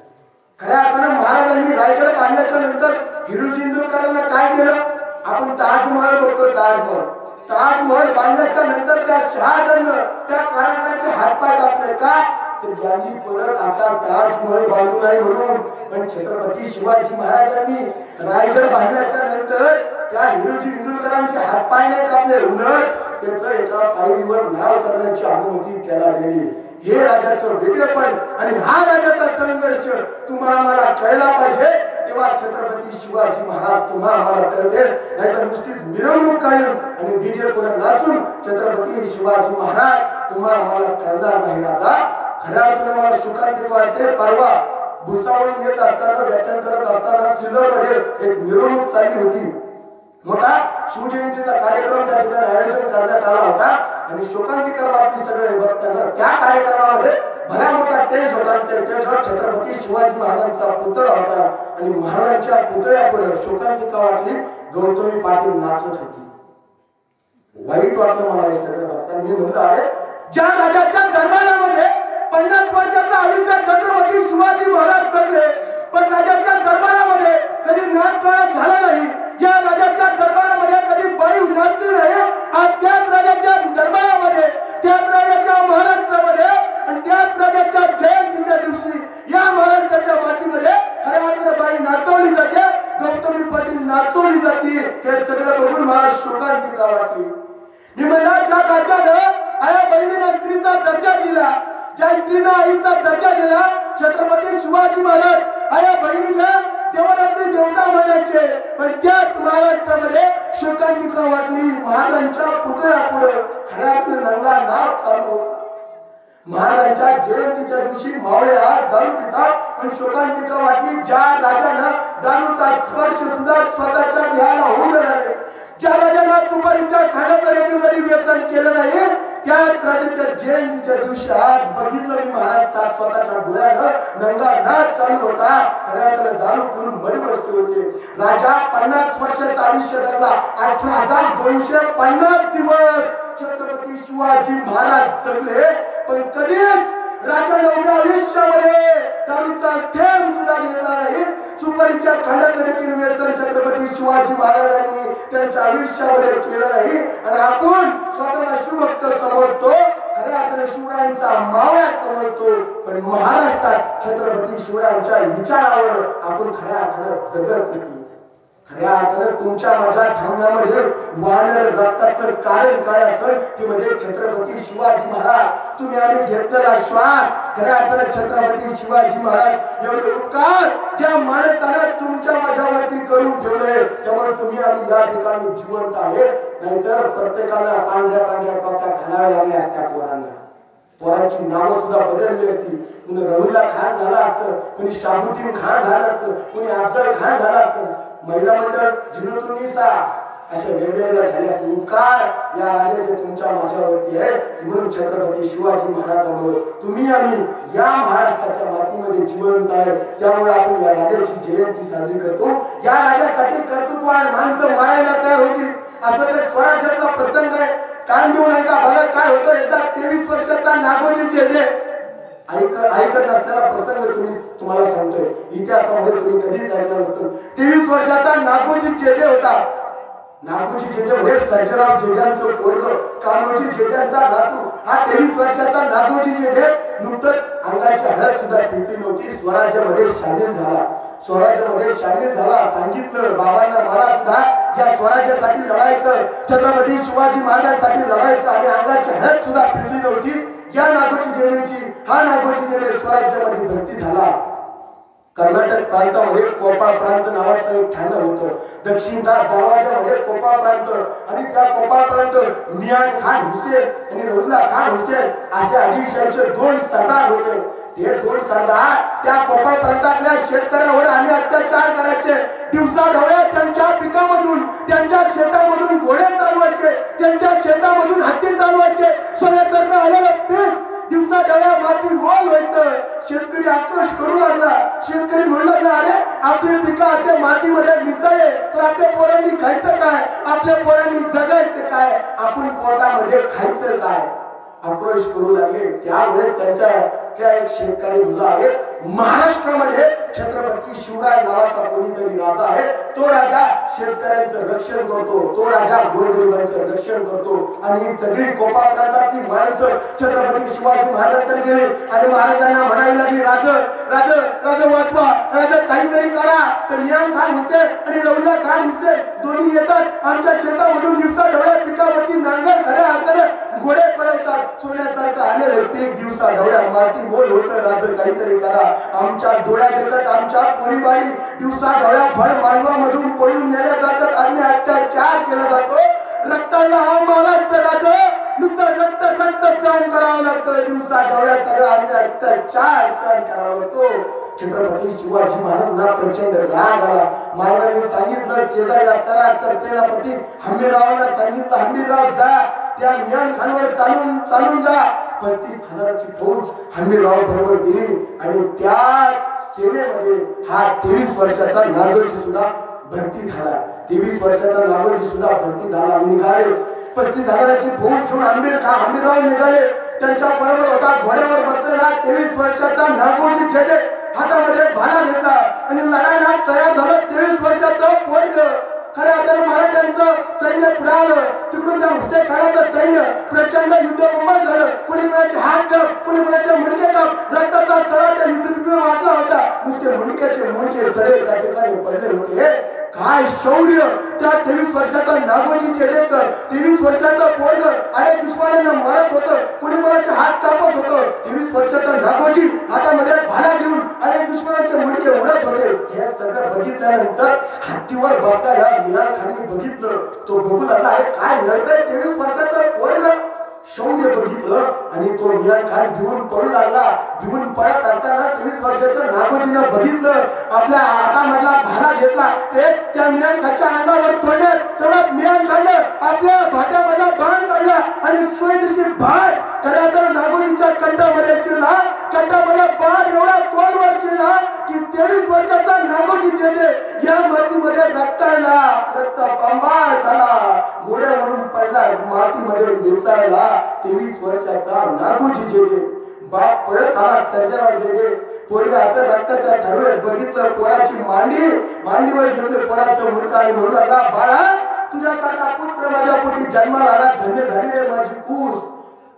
[SPEAKER 1] खऱ्या अर्थानं महाराजांनी रायगड बांधल्याच्या नंतर हिरोजी इंदुरकरांना काय केलं? आपण ताजमहल बघतो, ताजमहल बांधल्याच्या नंतर त्या शहाजहाननं त्या कारागिराचे हातपाय कापले. का? तर यांनी परत असा ताजमहल बांधू नाही म्हणून. पण छत्रपती शिवाजी महाराजांनी रायगड बांधल्याच्या नंतर त्या हिरोजी इंदुरकरांचे हातपाय नाही कापले, उलट त्याचं एका पायरीवर नाव करण्याची अनुमती त्याला दिली. हे राजाचं वेगळेपण आणि हा राजाचा संघर्ष तुम्हाला मला कळला पाहिजे. तेव्हा छत्रपती शिवाजी महाराज तुम्हाला मला कळते, नाहीतर नुसतीच मिरवणूक काढून आणि डीजे पुढे नाचून छत्रपती शिवाजी महाराज तुम्हाला मला कळणार नाही. राजा खऱ्या अर्थाने मला शोकांतिक वाटते. परवा भुसावळून येत असताना व्याख्यान करत असताना सिल्लोडमध्ये एक मिरवणूक चालली होती. मोठा शिवजयंतीचा कार्यक्रम त्या ठिकाणी आयोजन करण्यात आला होता आणि शोकांतिक बातमी सगळे बघताना त्या कार्यक्रमामध्ये भला मोठा टेज होता. त्या टेजवर छत्रपती शिवाजी महाराजांचा पुतळा होता आणि महाराजांच्या पुतळ्यापुढे शोकांतिका वाटली, गौतमी पाटील नाचत होती. वाईट वाटलं मला हे सगळं बघताना. मी म्हणतो आहे, ज्या राजाच्या दरबारामध्ये 50 वर्षाचा आयुष्य छत्रपती शिवाजी महाराज जगले, पण राजाच्या दरबारामध्ये कधी नाचगाणं झालं नाही. या राजाच्या दरबारामध्ये कधी बाई नाचली नाही. आज त्याच राजाच्या दरबारामध्ये, त्याच राजाच्या महाराष्ट्रामध्ये आणि त्याच राजाच्या जयंतीच्या दिवशी या महाराष्ट्राच्या मातीमध्ये खऱ्या बाई नाचवली जाते, गौतमी पाटील नाचवली जाते. हे सगळं बघून मला शोकांतिका वाटली. मी म्हणला, ज्या राजानं आया बहिणीला स्त्रीचा दर्जा दिला, ज्या स्त्रीनं आईचा दर्जा दिला, छत्रपती शिवाजी महाराज आया बहिणीला देवारातली देवता म्हणायचे, पण त्याच महाराष्ट्रामध्ये शोकांतिका वाटली. महाराजांच्या पुतळ्यापुढे खऱ्यातलं नंगा नाच चालू होता. महाराजांच्या जयंतीच्या दिवशी मावळे आज दारू पितात पण शोकांतिका वाटली. ज्या राजानं दारूचा स्पर्श सुद्धा स्वतःच्या देहाला होऊ दिला नाही, ज्या राजानं सुपारीच्या खाण्याचं रेडिओ कधी व्यसन केलं नाही, त्याच राजाच्या जयंतीच्या दिवशी आज बघितलं मी महाराष्ट्रात स्वतःच्या डोळ्यानं नंगा नाच चालू होता. खऱ्या दारू पिऊन मरी बसते होते. राजा 50 वर्षाचं आयुष्य जगला, 18,250 दिवस जगले, पण कधीच राजाने उभ्या आयुष्यामध्ये दारूचा थेंब सुद्धा घेतला नाही. सुपारीच्या खांडाचं देखील व्यसन छत्रपती शिवाजी महाराजांनी त्यांच्या आयुष्यामध्ये केलं नाही. आणि आपण स्वतःला शिवभक्त समजतो, खऱ्या अर्थाने शिवरायांचा मावळा समजतो, पण महाराष्ट्रात छत्रपती शिवरायांच्या विचारावर आपण खऱ्या अर्थानं जगत नाही. खऱ्या अर्थानं तुमच्या माझ्या ठाण्यामध्ये वाहणाऱ्या रक्ताचं कारण काय असेल ते म्हणजे छत्रपती शिवाजी महाराज. तुम्ही आम्ही घेतलेला श्वास, खऱ्या अर्थानं छत्रपती शिवाजी महाराज एवढे उपकार ज्या माणसानं तुमच्या माझ्यावरती करून ठेवले, त्यामुळे तुम्ही आम्ही या ठिकाणी जिवंत आहे. नाहीतर प्रत्येकाला पांढऱ्या पांढऱ्या कपड्या घालाव्या लागल्या असत्या पोरांना. पोरांची नावं सुद्धा बदलली असती. कुणी रहुल्ला खान झाला असतं, कुणी शाबुद्दीन खान झालं असतं, कुणी अफजल खान झाला असतं. महिला मंडळ जिनुतुनिसा अशा वेगवेगळ्या झाले असते. उपकार या राजाचे तुमच्या माझ्यावरती आहे. म्हणून छत्रपती शिवाजी महाराजांमुळे तुम्ही आम्ही या महाराष्ट्राच्या मातीमध्ये जिवंत आहे. त्यामुळे आपण या राजाची जयंती साजरी करतो. या राजासाठी कर्तृत्ववान माणसं मारायला तयार होती. असं तर स्वराज्याचा प्रसंग आहे. कान देऊ नका. बघा काय होतं. एकदा 23 वर्षाचा नागोजी जेजे ऐकत नसलेला प्रसंग तुम्हाला सांगतोय. इतिहासामध्ये तुम्ही कधीच ऐकलं नसतं. 23 वर्षाचा नागोजी जेजे होता. नागोजी जेजे म्हणजे सर्जेराव जेजांचं पोरग, कान्होजी जेजांचा नातू. हा 23 वर्षाचा नागोजी जेजे नुकतंच अंगाची हळद सुद्धा पिटली नव्हती. स्वराज्यामध्ये सामील झाला. स्वराज्यामध्ये सामील झाला. सांगितलं बाबांना मला सुद्धा या स्वराज्यासाठी लढायचं, छत्रपती शिवाजी महाराजांसाठी लढायचं. आणि अंगाची हळद सुद्धा पिटली नव्हती. या नागोजी जेजेची हा नागोजी जेजे स्वराज्यामध्ये भरती झाला. कर्नाटक प्रांतामध्ये कोपा प्रांत नावाचं एक ठाणं होतं. दक्षिणचा दरवाजामध्ये कोपा प्रांत आणि त्या कोपा प्रांत मियान खान हुसेन आणि रहुल्ला खान हुसेन असे आदिलशाहीचे 2 सरदार होते. ते 2 सरदार त्या कोपा प्रांतातल्या शेतकऱ्यावर आणि अत्याचार करायचे. दिवसा ढवळ्या त्यांच्या पिकामधून, त्यांच्या शेतामधून घोडे चालवायचे, त्यांच्या शेतामधून हत्ती चालवायचे. सोन्यासारखं आलेलं पीक दिवसा ढवळ्या माती गोल व्हायचं. शेतकरी आक्रोश करू लागला. शेतकरी म्हणू लागला, अरे आपली पिकं असे मातीमध्ये मिसळले तर आपल्या पोरांनी खायचं काय, आपल्या पोरांनी जगायचं काय, आपण पोटामध्ये खायचं काय. आक्रोश करू लागले. त्यावेळेस त्यांच्या एक शेतकरी मुलगा आहे. महाराष्ट्रामध्ये छत्रपती शिवराय नावाचा कोणीतरी राजा आहे. तो राजा शेतकऱ्यांचं रक्षण करतो. तो राजा गोरगरिबांचं रक्षण करतो. आणि ही सगळी कोपा प्रांतातली माणसं छत्रपती शिवाजी महाराजांकडे गेले आणि महाराजांना म्हणायला लागली, राज वाचवा, राजा काहीतरी करा. तर मियान खान हुसेन आणि रहुल्ला खान हुसेन दोन्ही येतात. आमच्या शेतामधून दिवसा ढवळ्या पिकावरती नांगर खऱ्या हाताने घोडे पळवतात. सोन्यासारखं आलेलं पीक दिवसा ढवळ्या माती मोल होतं. राज काहीतरी करा. आमच्या डोळ्या देखत आमच्या पोरीबाई दिवसा ढवळ्या भर मांडवामधून पळून नेल्या जातात. अन्य अत्याचार केला जातो. रक्ताला हा मालाच राजा नुसतं रक्त सहन करावं लागतं. दिवसा ढवळ्या सगळा अन्य अत्याचार सहन करावा लागतो. छत्रपती शिवाजी महाराजांना प्रचंड राग आला. महाराजांनी सांगितलं, शेजारी असताना सरसेनापती हंबीररावांना सांगितलं, हंबीरराव जा त्या मियान खानवर चालून जा. 35,000ची फौज हंबीरराव बरोबर गेली आणि त्या सेनेमध्ये हा 23 वर्षाचा नागोजी सुद्धा भरती झाला. 23 वर्षाचा नागोजी सुद्धा भरती झाला आणि निघाले. 35,000ची फौज घेऊन हंबीरराव निघाले. त्यांच्या बरोबर होता घोड्यावर बसलेला 23 वर्षाचा नागोजी जेजे. हातामध्ये भाला घेतला आणि लढायला तयार झालं. 23 वर्षाचं पोरग. खऱ्या अर्थाने मराठ्यांचं सैन्य पुढे आलं. तिकडून त्या हुसेनखानाचं सैन्य प्रचंड युद्धबंबाळ झालं. कुणी कुणाचे हात काप, कुणी कुणाचे मुंडके काप. रक्ताचा सडा त्या युद्धभूमीवर वाटला होता. नुसते मुंडके सडे त्या ठिकाणी पडले होते. काय शौर्य त्या 23 वर्षाचा नागोजी जेजेचं. 23 वर्षाचं पोरग अनेक दुश्मनांना मारत होतं. कुणी कोणाचे हात कापत होतं. 23 वर्षाचा नागोजी हातामध्ये भाला घेऊन अनेक दुश्मनांचे मुंडके उडत होते. हे सगळं बघितल्यानंतर हत्तीवर बसलेल्या मियान खानने बघितलं. तो बघू लागला, अरे काय लढतंय 23 वर्षाचा पोरग. शौर्य बघितलं आणि तो मियान खान भिवून पळू लागला. भिवून पळत असताना 23 वर्षाच्या नागोजीनं बघितलं. आपल्या हातामधला भाला घेतला. ते त्या मियान खानच्या अंगावर सोडले. तेव्हा मियान खाननं आपल्या भात्यामधला बाण काढला आणि सोयीशी बाण खऱ्या तर नागोजीच्या कंठामध्ये चिरला. कंठामध्ये बाण एवढा तोंडवर चिरला ना की 23 वर्षाचा नागोजी जेदे या मातीमध्ये रक्ताळला, रक्त बंबाळ झाला, घोड्यावरून पडला, मातीमध्ये मिसळला. 23 वर्षाचा नागोजी जेदे. बाप परत आला सर्जेराव जेदे. पोरगा असं रक्ताच्या थरवेत बघितलं, पोराची मांडीवर घेतलं पोराचं मुडकं आणि म्हणू लागला, बाळा तुझ्यासारखा पुत्र माझ्या पोटी जन्माला आला, धन्य झाली रे माझी कूस.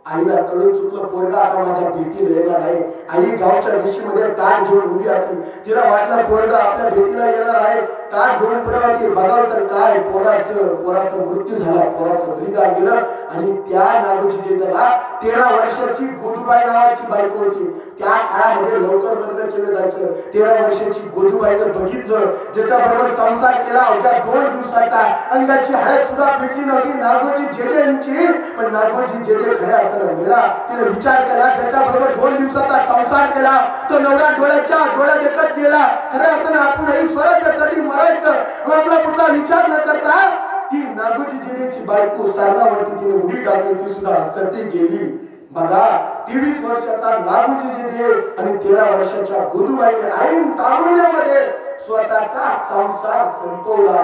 [SPEAKER 1] आईला कळून चुकलं, पोरगा आता माझ्या भेटीला येणार आहे. आई गावच्या निशीमध्ये ताट घेऊन उभी होती. तिला वाटलं पोरगा आपल्या भेटीला येणार आहे. ताट घेऊन पुढे होती. बघावं तर काय, पोराचं मृत्यू झाला, पोराचं बलिदान गेलं. आणि त्या नागोजी जेदेला 13 वर्षाची गोदूबाई नावाची बायको होती. त्या काळामध्ये लवकर लग्न केलं जायचं. 13 वर्षाची गोदूबाईनं बघितलं, ज्याच्या बरोबर संसार केला, अवघ्या 2 दिवसाचा, अंगाची हळद सुद्धा पिटली नव्हती नागोजी जेदेंची. पण नागोजी जेदे खऱ्या अर्थानं मेला. तिने विचार केला, ज्याच्या बरोबर 2 दिवसाचा संसार केला तो नवरा डोळ्या देखत गेला. खऱ्या अर्थानं आपणही स्वराज्यासाठी मरायचं, आपला पुढचा विचार न करता ती नागोजी जेदेची बायको सरणावरती तिने उडी टाकली, ती सुद्धा सती गेली. बघा 23 वर्षाचा नागोजी जेदे आणि 13 वर्षाच्या गोदूबाईने ऐन तारुण्यामध्ये स्वतःचा संसार संपवला.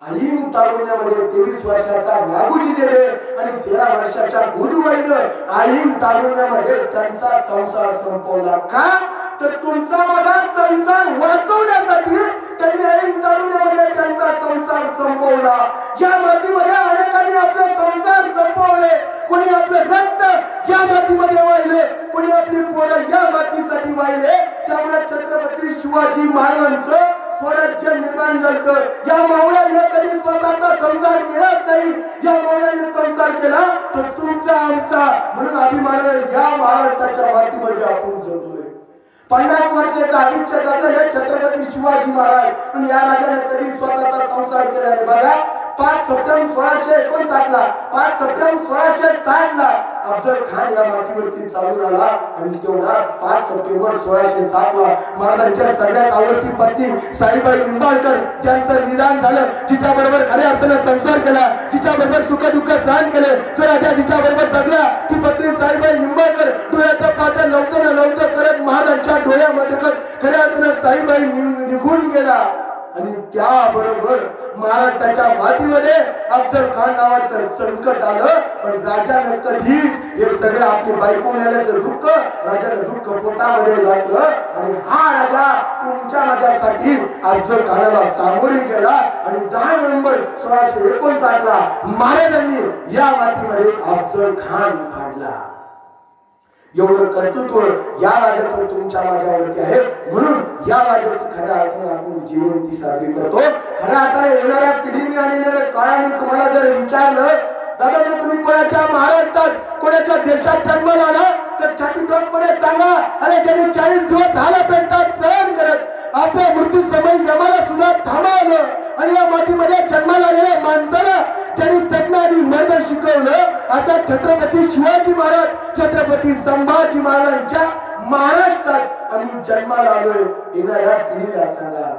[SPEAKER 1] ऐन तारुण्यामध्ये 23 वर्षाचा नागोजी जेदे आणि 13 वर्षाच्या गोदूबाईनं ऐन तारुण्यामध्ये त्यांचा संसार संपवला. का तर तुमचा माझा संसार वाचवण्यासाठी त्यांनी ऐन तारुण्यामध्ये त्यांचा संसार संपवला. या मातीमध्ये अनेकांनी आपले संसार संपवले. कोणी आपले रक्त या मातीमध्ये वाहिले, कोणी आपली पोरं या मातीसाठी वाहिले. त्यामुळे छत्रपती शिवाजी महाराजांचं स्वराज्य निर्माण झालं. या मावळ्याने कधी स्वतःचा संसार केलाच नाही. या मावळ्याने संसार केला तर तुमचा आमचा म्हणून अभिमानाने या महाराष्ट्राच्या मातीमध्ये आपण जगलोय. 50 वर्षाचा आयुष्य जगलेले छत्रपती शिवाजी महाराज, पण या राजाने कधी स्वतःचा संसार केला नाही. बघा 5 सप्टेंबर 1659 ला, 5 सप्टेंबर 1660 ला अफजल खान या मातीवरती चालून आला. आणि तेवढा 5 सप्टेंबर 1607 ला महाराजांच्या सगळ्यात आवडती पत्नी साईबाई निंबाळकर ज्यांचं निधन झालं, तिच्या बरोबर खऱ्या अर्थानं संसार केला, तिच्या बरोबर सुख दुःख सहन केले. जो राजा तिच्या बरोबर जगला ती पत्नी साईबाई निंबाळकर डोळ्याचं पातळ लवकर करत महाराजांच्या डोळ्यामध्ये खऱ्या अर्थानं साईबाई निघून गेला. आणि त्याबरोबर महाराष्ट्राच्या मातीमध्ये अफजल खान नावाचं संकट आलं. पण राजानं कधीच हे सगळं आपली बायको मेल्याचं दुःख राजानं दुःख पोटामध्ये घातलं. आणि हा राजा तुमच्या माझ्यासाठी अफजल खानाला सामोरी गेला. आणि 10 नोव्हेंबर 1659 ला महाराजांनी या मातीमध्ये अफजल खान काढला. एवढं कर्तृत्व या राजाचं तुमच्या माझ्यावरती आहे. म्हणून या राजाची खऱ्या अर्थाने आपण जयंती साजरी करतो. खऱ्या अर्थाने येणाऱ्या पिढीने आणि येणाऱ्या काळाने तुम्हाला जर विचारलं, दादा जर तुम्ही कोणाच्या महाराष्ट्रात कोणाच्या देशात जन्माला आला तर छातीपणे सांगा, अरे ज्यांनी 40 दिवस झाला पेटतात सहन करत आपल्या मृत्यू समय यमाला सुद्धा थांबवलं. आणि या मातीमध्ये जन्माला आलेल्या माणसाला ज्यांनी जगणं आणि मरणं शिकवलं, आता छत्रपती शिवाजी महाराज, छत्रपती संभाजी महाराजांच्या महाराष्ट्रात आम्ही जन्माला आलोय. येणाऱ्या पिढीला सांगा.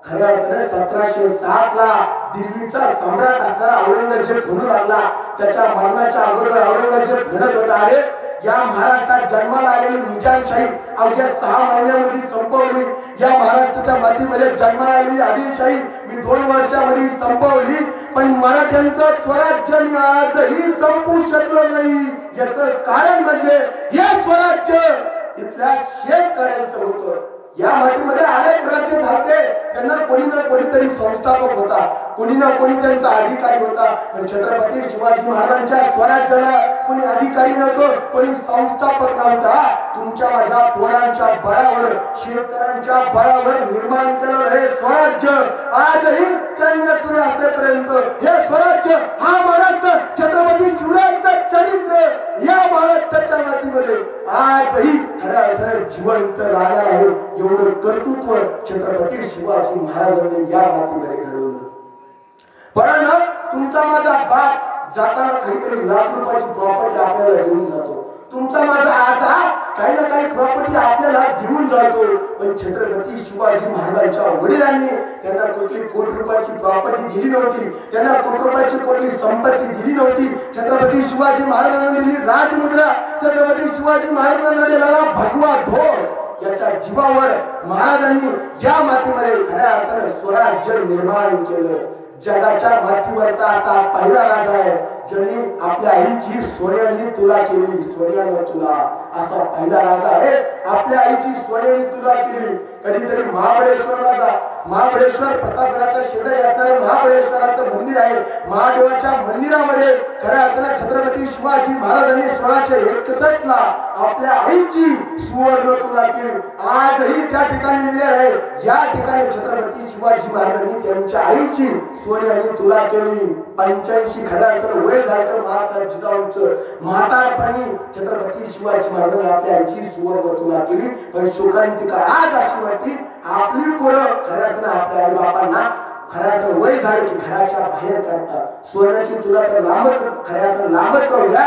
[SPEAKER 1] खऱ्या अर्थाने 1707 ला दिल्लीचा सम्राट असणारा औरंगजेब म्हणू लागला. त्याच्या मरणाच्या अगोदर औरंगजेब म्हणत होता, अरे या महाराष्ट्रात जन्माला आलेली निजामशाही अवघ्या 6 महिन्यामध्ये संपवली. या महाराष्ट्राच्या मातीमध्ये जन्माला आलेली आदिलशाही मी 2 वर्षामध्ये संपवली. पण मराठ्यांचं स्वराज्य मी आजही संपू शकलो नाही. याचं कारण म्हणजे हे स्वराज्य इथल्या शेतकऱ्यांचं होतं. या मातीमध्ये अनेक राज्य झाले, त्यांना कोणी ना कोणीतरी संस्थापक होता, कोणी ना कोणी त्यांचा अधिकारी होता. पण छत्रपती शिवाजी महाराजांच्या स्वराज्याला कोणी अधिकारी नव्हतं, कोणी संस्थापक नव्हता. तुमच्या माझ्या पोरांच्या बळावर, शेतकऱ्यांच्या बळावर निर्माण केलेलं हे स्वराज्य आजही चंद्र सूर्य असेपर्यंत हे स्वराज्य, हा महाराष्ट्र, छत्रपती शिवरायांचं चरित्र या महाराष्ट्राच्या मातीमध्ये आजही खऱ्या अर्थाने जिवंत राहणार आहे. एवढं कर्तृत्व छत्रपती शिवाजी महाराजांनी या मातीमध्ये घडवलं. पण तुमचा माझा बाप जाताना काहीतरी लाख रुपयाची प्रॉपर्टी आपल्याला देऊन जातो. तुमचा माझा आजा काही ना काही प्रॉपर्टी आपल्याला देऊन जातो. पण छत्रपती शिवाजी महाराजांच्या वडिलांनी त्यांना कुठली कोटी रुपयाची प्रॉपर्टी दिली नव्हती, त्यांना कोटी रुपयाची कुठली संपत्ती दिली नव्हती. छत्रपती शिवाजी महाराजांना दिली राजमुद्रा, छत्रपती शिवाजी महाराजांना दिला भगवा ध्वज. याच्या जीवावर महाराजांनी या मातीमध्ये खऱ्या अर्थाने स्वराज्य निर्माण केलं. जगाच्या मातीवरचा असा पहिला राजा आहे ज्यांनी आपल्या आईची सोन्याने तुला केली, सोन्याने तुला, असा पहिला राजा आहे. आपल्या आईची सोन्याने तुला केली. कधीतरी महाबळेश्वरला जा. महाबळेश्वर प्रतापगडाच्या शेजारी असणारं महाबळेश्वराचं मंदिर आहे. महादेवाच्या मंदिरामध्ये खऱ्या अर्थाने छत्रपती शिवाजी महाराजांनी 1661 ला आपल्या आईची सुवर्ण तुला केली. आजही त्या ठिकाणी लिहिलेलं आहे, या ठिकाणी छत्रपती शिवाजी महाराजांनी त्यांच्या आईची सोन्याने तुला केली. 85 खऱ्या अर्थाने वय झालं महासाहेब जिजाऊंचं. म्हातारपणी छत्रपती शिवाजी महाराजांनी आपल्या आईची सुवर्ण तुला केली. पण शोकांतिका आज अशी वाटते, आपली पोरं खऱ्या अर्थाने आपल्या आई बापांना खऱ्या अर्थाने वय झाले की घराच्या बाहेर करतात. सोन्याची तुला तर लांबच, खऱ्या अर्थाने लांबच राहू द्या.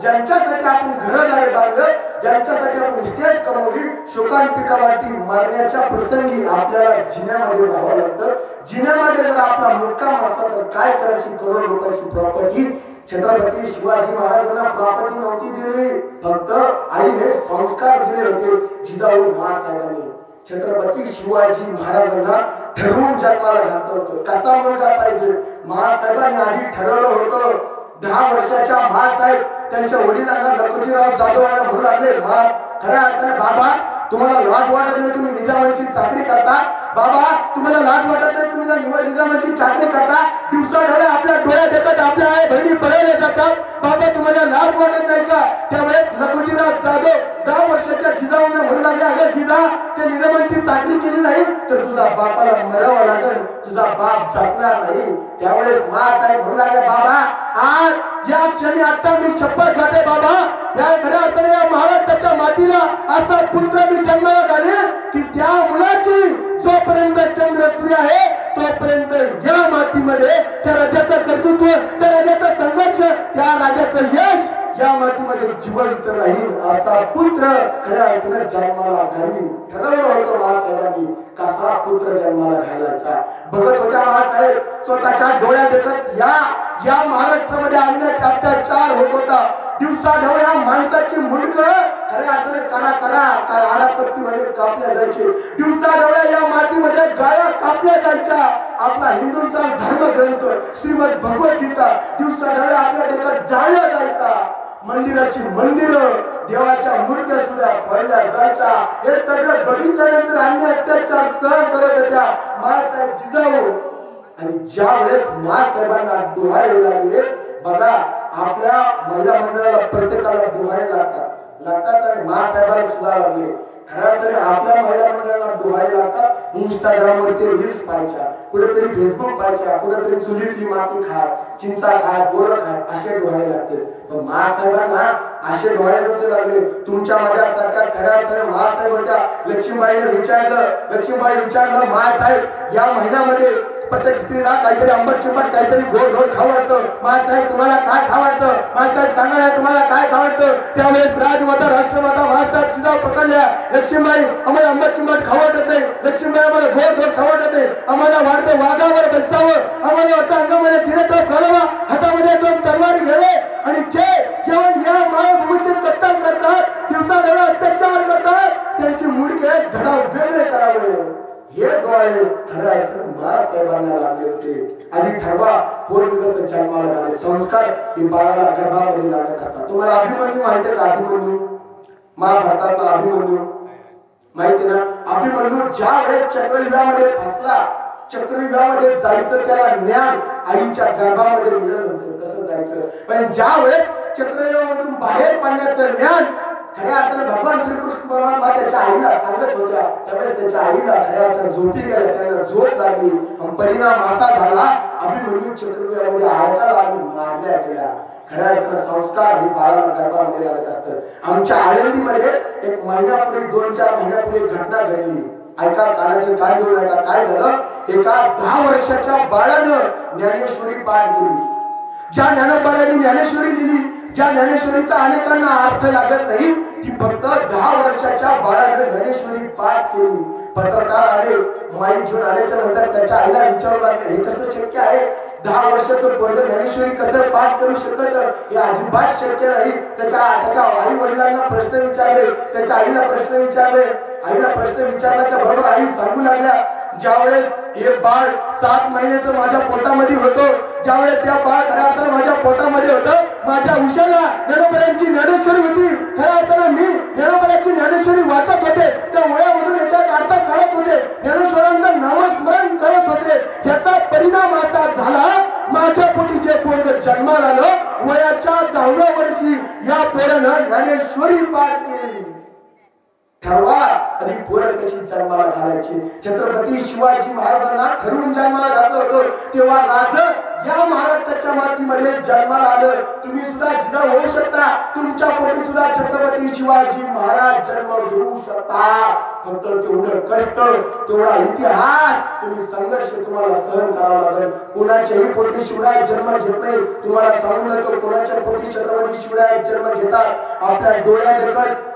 [SPEAKER 1] ज्यांच्यासाठी आपण घरदारे बांधलं, ज्यांच्यासाठी आपण स्टेट कमवली, शोकांतिका वाटती मरण्याच्या प्रसंगी आपल्याला जिन्यामध्ये राहावं लागतं. जिन्यामध्ये जर आपला मुक्काम असला तर काय करायची? करोड रुपयाची प्रॉपर्टी. छत्रपती शिवाजी महाराजांना प्रॉपर्टी नव्हती दिली, फक्त आईने संस्कार दिले होते जिजाऊ महासाहेबांनी. छत्रपती शिवाजी महाराजांना ठरवून जन्माला घातलं होतं कसा मुलगा पाहिजे. महासाहेबांनी आधी ठरवलं होतं. 10 वर्षाच्या महासाहेब त्यांच्या वडिलांना लखोजीराव जाधवांना म्हणू लागले, खऱ्या अर्थाने बाबा तुम्हाला लाज वाटत नाही, तुम्ही निजामाची चाकरी करता. बाबा तुम्हाला लाज वाटत नाही, तुम्ही निजामाची चाकरी करता. दिवसाढवळे आपल्या डोळ्या देखत आपल्या आई बहिणी पळवल्या जातात. बाबा तुम्हाला लाज वाटत नाही का? त्यावेळेस लखोजीराव जाधव 10 वर्षाच्या जिजाऊंना म्हणू लागले, अगं जिजा ते निजामाची चाकरी केली नाही तर तुझा बापाला मरावं लागेल, तुझा बाप जगणार नाही. त्यावेळेस महासाहेब म्हणू लागले, बाबा आज या क्षणी आता मी शपथ खाते बाबा, या खऱ्या अर्थाने या महाराष्ट्राच्या मातीला असा पुत्र मी जन्माला घालेन की त्या मुलाची जोपर्यंत चंद्र सूर्य आहे तोपर्यंत या मातीमध्ये त्या राजाचं कर्तृत्व, त्या राजाचा संघर्ष, त्या राजाचं यश या मातीमध्ये जिवंत राहील. असा पुत्र खऱ्या अर्थाने जन्माला घालीन. ठरवलं होतं महासाहेबांनी कसा पुत्र जन्माला घालायचा. बघत होत्या महासाहेब स्वतःच्या डोळ्या देखत या महाराष्ट्रामध्ये अन्याय अत्याचार होत होता. दिवसाढवळे या माणसाची मुंडकं खऱ्या अर्थाने करा आडापट्टीमध्ये कापल्या जायचे. दिवसाढवळे या मातीमध्ये गाया कापल्या जायच्या. आपला हिंदूंचा धर्मग्रंथ श्रीमद भगवद्गीता दिवसाढवळे आपल्या देखत जाळल्या जायचा. मंदिराची मंदिरं, देवाच्या मूर्त्या सुद्धा फोडल्या जायच्या. हे सगळं बघितल्यानंतर अन्याय अत्याचार सहन करत होत्या महासाहेब जिजाऊ. आणि ज्या वेळेस महासाहेबांना डोहाळे लागले, बघा आपल्या महिला मंडळाला प्रत्येकाला डोहाळे लागतात आणि महासाहेबांना सुद्धा लागले. खऱ्या अर्थाने आपल्या महिला मंडळाला डोहाळे लागतात. इंस्टाग्राम वरती रील्स पाहायच्या, कुठेतरी फेसबुक पाहायच्या, कुठेतरी चुलीतली माती खाय, चिंचा खाय, बोरं खाय, असे डोहाळे लागते. पण महासाहेबांना असे डोहाळे नव्हते लागले. तुमच्या माझ्यासारख्या खऱ्या अर्थाने महासाहेब होत्या. लक्ष्मीबाईने विचारलं महासाहेब या महिन्यामध्ये प्रत्येक स्त्रीला काहीतरी आंबट चिंबट काहीतरी गोड गोड खाऊ वाटतं. महासाहेब तुम्हाला काय खाऊ वाटतं? महासाहेब सांगा ना तुम्हाला काय खाऊ वाटतं? त्यावेळेस राजमाता राष्ट्रमाता महासाहेब जिजाऊ पकडल्या. लक्ष्मीबाई आम्हाला आंबट चिंबट खाऊ वाटत नाही. लक्ष्मीबाई आम्हाला गोड गोड खाऊ वाटत नाही. आम्हाला वाटतं वाघावर बसावं. आम्हाला वाटतं अंगामध्ये चिरतप घालावा, हातामध्ये 2 तलवारी घ्यावे आणि जे जेवण या मायभूमीचे कत्तल करतात, दिवसाढवळे अत्याचार करतात, त्यांची मुंडके धडा वेगळे करावे. हे डोळे खऱ्या अर्थाने महासाहेबांना लागले होते. आधी ठरवा पोरग कसं जन्माला घाले. संस्कार हे बाळाला गर्भामध्ये लागत असतात. तुम्हाला अभिमन्यू माहिती आहे का? अभिमन्यू महाभारताचा अभिमन्यू माहिती ना? अभिमन्यू ज्या वेळेस चक्रव्यूहामध्ये फसला, चक्रव्यूहामध्ये जायचं त्याला ज्ञान आईच्या गर्भामध्ये मिळत होतं कसं जायचं. पण ज्या वेळेस चक्रव्यूहामधून बाहेर पडण्याचं ज्ञान खऱ्या अर्थाने भगवान श्रीकृष्ण परमात्मा त्याच्या आईला सांगत होत्या, त्यावेळेस त्याच्या आईला खऱ्या अर्थाने झोपी गेल्या, त्यांना झोप लागली. परिणाम असा झाला अभिमन्यू चक्रव्यूहामध्ये अडकाला आणि मारल्या गेल्या. खऱ्या अर्थाने संस्कार हे बाळाला गर्भामध्ये लागत असतं. आमच्या आळंदीमध्ये 1 महिन्यापूर्वी 2-4 महिन्यापूर्वी घटना घडली. ऐका, कानाचे कान देऊन ऐका. काय झालं? एका 10 वर्षाच्या बाळानं ज्ञानेश्वरी पाठ केली. ज्या ज्ञानोबारांनी ज्ञानेश्वरी लिहिली, ज्या ज्ञानेश्वरीचा अनेकांना अर्थ लागत नाही, ती फक्त 10 वर्षाच्या बाळानं ज्ञानेश्वरी पाठ केली. पत्रकार आले, माईक घेऊन आल्याच्या नंतर त्याच्या आईला विचारू लागले, हे कसं शक्य आहे? 10 वर्षाचं पोरग ज्ञानेश्वरी कसं पाठ करू शकत? हे अजिबात शक्य नाही. त्याच्या आई वडिलांना प्रश्न विचारले, त्याच्या आईला प्रश्न विचारले. आईला प्रश्न विचारण्याच्या बरोबर आई सांगू लागल्या, ज्यावेळेस हे बाळ 7 महिन्याचं माझ्या पोटामध्ये होतं, ज्यावेळेस या बाळ खऱ्या अर्थानं माझ्या पोटामध्ये होतं, माझ्या उशाला ज्ञानोबरांची ज्ञानेश्वरी होती, खऱ्या अर्थानं मी ज्ञानोबरांची ज्ञानेश्वरी वाचत होते, त्या वयामधून एका अर्थ काढत होते, ज्ञानेश्वरांचं नामस्मरण करत होते. याचा परिणाम असा झाला, माझ्या पोटी जे पोरग जन्माला आलं, वयाच्या 10व्या वर्षी या पोरानं ज्ञानेश्वरी पाठ केली. ठरवा आधी पोरं कशी जन्माला घालायची. छत्रपती शिवाजी महाराजांना ठरवून जन्माला घातलं होतं, तेव्हा राज या महाराष्ट्राच्या मातीमध्ये जन्माला आलं. तुम्ही सुद्धा जिजा होऊ शकता, तुमच्या पोटी सुद्धा छत्रपती शिवाजी महाराज जन्म घेऊ शकता. फक्त तेवढं कष्ट, तेवढा इतिहास, तुम्ही संघर्ष तुम्हाला सहन करावा लागेल. कोणाच्याही पोटी शिवराय जन्म घेत नाही. तुम्हाला सांगून देतो, कोणाच्या पोटी छत्रपती शिवराय जन्म घेतात, आपल्या डोळ्यात देखत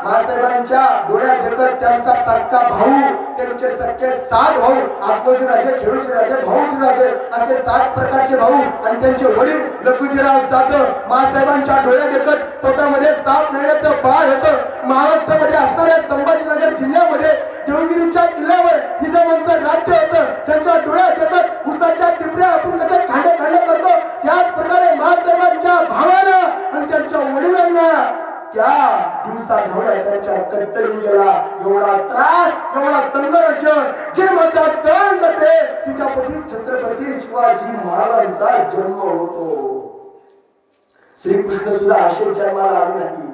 [SPEAKER 1] महासाहेबांच्या डोळ्यात देखत त्यांचा सक्का भाऊ, त्यांचे सख्खे 7 भाऊ, आसपोजी राजे, खेळूचे राजे, भाऊजी राजे, असे 7 प्रकारचे भाऊ आणि त्यांचे वडील लखुजीराव जाधव महासाहेबांच्या डोळ्यात देखत पोटामध्ये 7 महिन्याचं बाळ होतं. महाराष्ट्रामध्ये असणाऱ्या संभाजीनगर जिल्ह्यामध्ये देवगिरीच्या किल्ल्यावर निजामांचं राज्य होतं. त्यांच्या डोळ्यात देखत उसाच्या टिपऱ्या आपण कशा खांडे करतो, त्याच प्रकारे महासाहेबांच्या भावानं आणि त्यांच्या वडिलांना त्या दिवसा ढवळ्या त्यांच्या कत्तली गेला. एवढा त्रास, एवढा संघर्ष जे म्हणतात सहन करते, तिच्या पोटी छत्रपती शिवाजी महाराजांचा जन्म होतो. श्रीकृष्ण सुद्धा असे जन्माला आले नाही.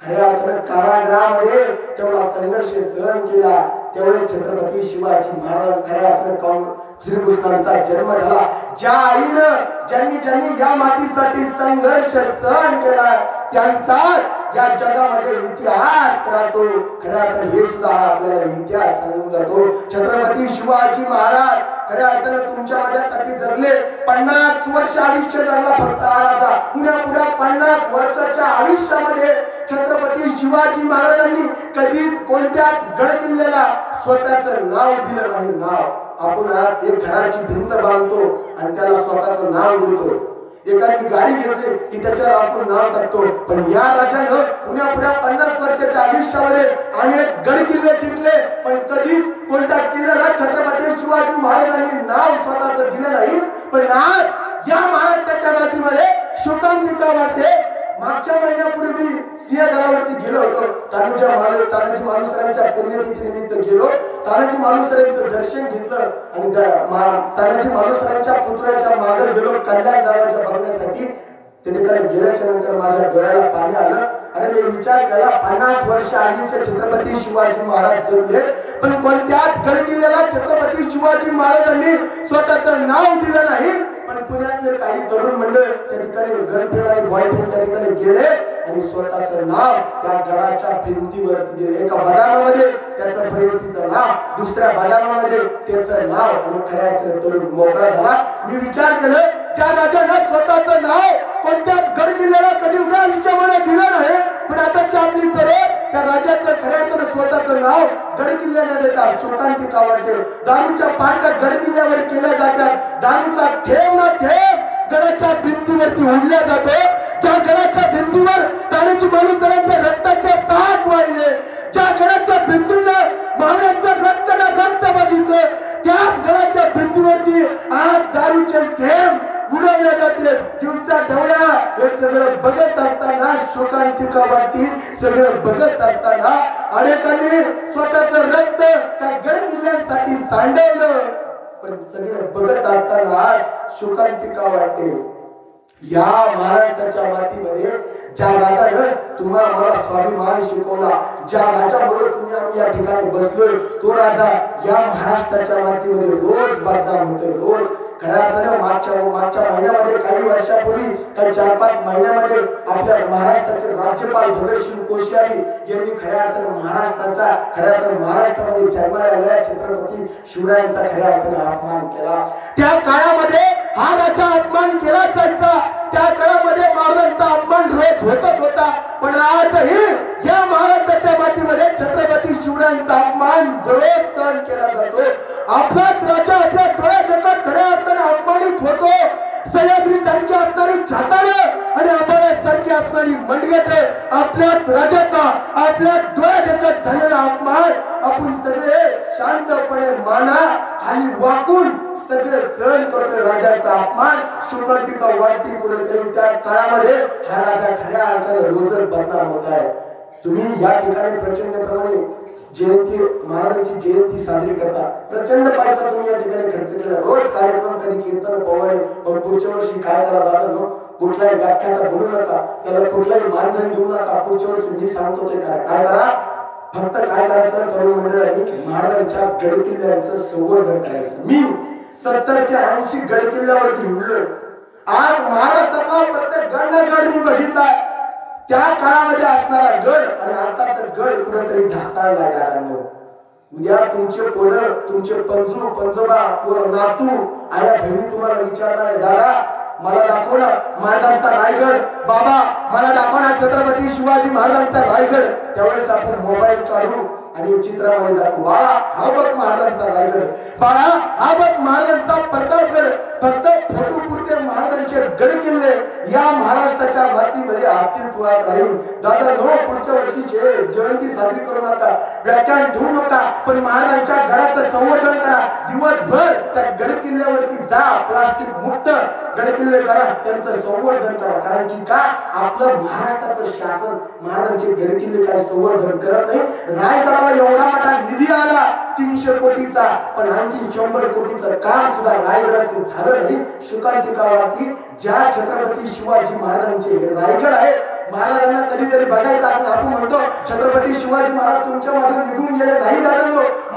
[SPEAKER 1] खऱ्या अर्थानं कारागृहामध्ये तेवढा संघर्ष सहन केला, तेवढे छत्रपती शिवाजी महाराज खऱ्या अर्थानं श्रीकृष्णांचा जन्म झाला. ज्या आईनं ज्यांनी या मातीसाठी संघर्ष सहन केला, त्यांचा या जगामध्ये इतिहास राहतो. खऱ्या अर्थानं हे सुद्धा आपल्याला इतिहास सांगून जातो. छत्रपती शिवाजी महाराज खऱ्या अर्थानं तुमच्या माझ्यासाठी जगले. 50 वर्ष आयुष्य जगला फक्त राजा. पुऱ्या 50 वर्षाच्या आयुष्यामध्ये छत्रपती शिवाजी महाराजांनी कधीच कोणत्याच गड किल्ल्याला स्वतःचं नाव दिलं नाही. नाव आपण आज एक घराची भिंत बांधतो आणि त्याला स्वतःचं नाव देतो. एखादी गाडी घेतली की त्याच्यावर आपण नाव टाकतो. पण या राजानं पुऱ्या 50 वर्षाच्या आयुष्यामध्ये अनेक गड किल्ले जिंकले, पण कधीच कोणत्या किल्ल्याला छत्रपती शिवाजी महाराजांनी नाव स्वतःचं दिलं नाही. पण आज या महाराष्ट्राच्या मातीमध्ये शोकांतिका वाटते. मागच्या महिन्यापूर्वी सिंहगडावरती गेलो होतो. तानाजी मालुसरांच्या पुण्यतिथी निमित्त गेलो. तानाजी मालुसरांचं दर्शन घेतलं आणि तानाजी मालुसरांच्या पुतळ्याच्या मागे गेलो कल्याण दरवाजा बघण्यासाठी. त्या ठिकाणी गेल्याच्या नंतर माझ्या डोळ्याला पाणी आलं. अरे मी विचार केला, 50 वर्ष आधीचे छत्रपती शिवाजी महाराज जगले, पण कोणत्याच गड किल्ल्याला छत्रपती शिवाजी महाराजांनी स्वतःचं नाव दिलं नाही. पण पुण्यातले काही तरुण मंडळ त्या ठिकाणी गर्लफ्रेंड आणि बॉयफ्रेंड त्या ठिकाणी गेले आणि स्वतःचं नाव त्या गडाच्या भिंतीवरती दिले. एका बदामामध्ये त्याचं प्रेयसीचं नाव, दुसऱ्या बदामामध्ये त्याचं नाव, आणि खऱ्या अर्थाने तरुण मोकळा झाला. मी विचार केलं, ज्या राजानं स्वतःचं नाव कोणत्याच गड किल्ल्याला कधी उभ्या आयुष्यामध्ये दिलं नाही, पण आताची आपली तरुण त्या राजाचं खऱ्या अर्थाने स्वतःचं नाव गड किल्ल्याने देतात. शोकांतिका वाटते. दारूच्या पार्ट्या गड किल्ल्यावर केल्या जातात. दारूचा थेंब ना थेंब गडाच्या भिंतीवरती उडल्या जातो. ज्या गडाच्या भिंतीवर तानाजी मालुसरांच्या रक्ताचे टाक वाहिले, ज्या गडाच्या भिंतीला महाराजांचं रक्त बघितलं, त्याच गडाच्या भिंतीवरती आज दारूचे थेंब उडवल्या जाते. दिवसा ढवळ्या हे सगळं बघत असताना शोकांतिका वाटते. सगळं बघत असताना अनेकांनी स्वतःचं रक्त त्या गड किल्ल्यांसाठी सांडवलं, पण सगळं बघत असताना आज शोकांतिका वाटते. या महाराष्ट्राच्या मातीमध्ये ज्या राजानं तुम्हाला मला स्वाभिमान शिकवला, ज्या राजामुळे तुम्ही आम्ही या ठिकाणी बसलोय, तो राजा या महाराष्ट्राच्या मातीमध्ये रोज बदनाम होतोय. रोज खऱ्या अर्थानं मागच्या महिन्यामध्ये, काही वर्षापूर्वी, काही 4-5 महिन्यामध्ये आपल्या महाराष्ट्राचे राज्यपाल भगतसिंग कोश्यारी यांनी खऱ्या अर्थानं महाराष्ट्रामध्ये जन्माला आलेल्या छत्रपती शिवरायांचा खऱ्या अर्थानं अपमान केला. त्या काळामध्ये हा राजा अपमान केला जायचा. त्या काळामध्ये महाराजांचा अपमान रोज होतच होता. पण आजही या महाराष्ट्राच्या मातीमध्ये छत्रपती शिवरायांचा अपमान दररोज सहन केला जातो. आपलाच राजा आपल्या डोळ्यात देखत खऱ्या अर्थाने अपमानित होतो. सह्याद्री सारखी असणारी छाताडे आणि आंबाळ्या सारखी असणारी मंडगेटे आपल्याच राजाचा, आपल्या डोळ्यादेखत झालेला अपमान आपण सगळे शांतपणे माना खाली वाकून सगळे सहन करतोय. राजाचा अपमान शुक्रतिका वाटती कुठेतरी त्या काळामध्ये हा राजा खऱ्या अर्थाने रोजच बदनाम होत आहे. तुम्ही या ठिकाणी प्रचंड प्रमाणे जयंती महाराजांची जयंती साजरी करता. प्रचंड पैसा तुम्ही या ठिकाणी खर्च केला. रोज कार्यक्रम कधी कीर्तन पोवाडे. पण पुढच्या वर्षी काय करा दादा, कुठल्याही व्याख्याता बोलू नका, त्याला कुठलाही मानधन देऊ नका. पुढच्या वर्षी मी सांगतो ते करा. काय करा, फक्त काय करायचं, तरुण मंडळांनी महाराजांच्या गडकिल्ल्यांचं संवर्धन करायचं. मी 70 ते 80 गडकिल्ल्यावरती हिंडलोय. आज महाराष्ट्रातला प्रत्येक गड मी बघितलाय. त्या काळामध्ये असणारा गड आणि आताचा गड कुठेतरी ढासळलाय दादांनो. उद्या तुमचे पोरं, तुमचे पंजू पंजोबा, पोर नातू, आया बहिणी तुम्हाला विचारणार आहे, दादा मला दाखव ना महाराजांचा रायगड, बाबा मला दाखव ना छत्रपती शिवाजी महाराजांचा रायगड. त्यावेळेस आपण मोबाईल काढू आणि चित्रामध्ये दाखवू, बाळा हा बघ महाराजांचा रायगड, बाळा हा बघ महाराजांचा प्रतापगड. फक्त फोटो पुरते महाराजांचे गड किल्ले या महाराष्ट्राच्या मातीमध्ये अस्तित्वात राहील. दादा नो, पुढच्या वर्षी जयंती साजरी करू नका, व्याख्यान ठेवू नका, पण महाराजांच्या गडाचं संवर्धन करा. दिवसभर त्या गड किल्ल्यावरती जा, प्लास्टिक मुक्त गड किल्ले करा, त्यांचं संवर्धन करा. कारण की का, आपलं महाराष्ट्राचं शासन महाराजांचे गड किल्ले काय संवर्धन करत नाही. रायगडाला एवढा मोठा निधी आला 300 कोटीचा, पण आणखी 100 कोटीचं काम सुद्धा रायगडाचं झालं नाही. शुकांतिकावरती ज्या छत्रपती शिवाजी महाराजांचे हे रायगड आहे, महाराजांना कधीतरी बघायचं असं आपण म्हणतो छत्रपती शिवाजी महाराज तुमच्या मधून निघून गेले नाही. दादा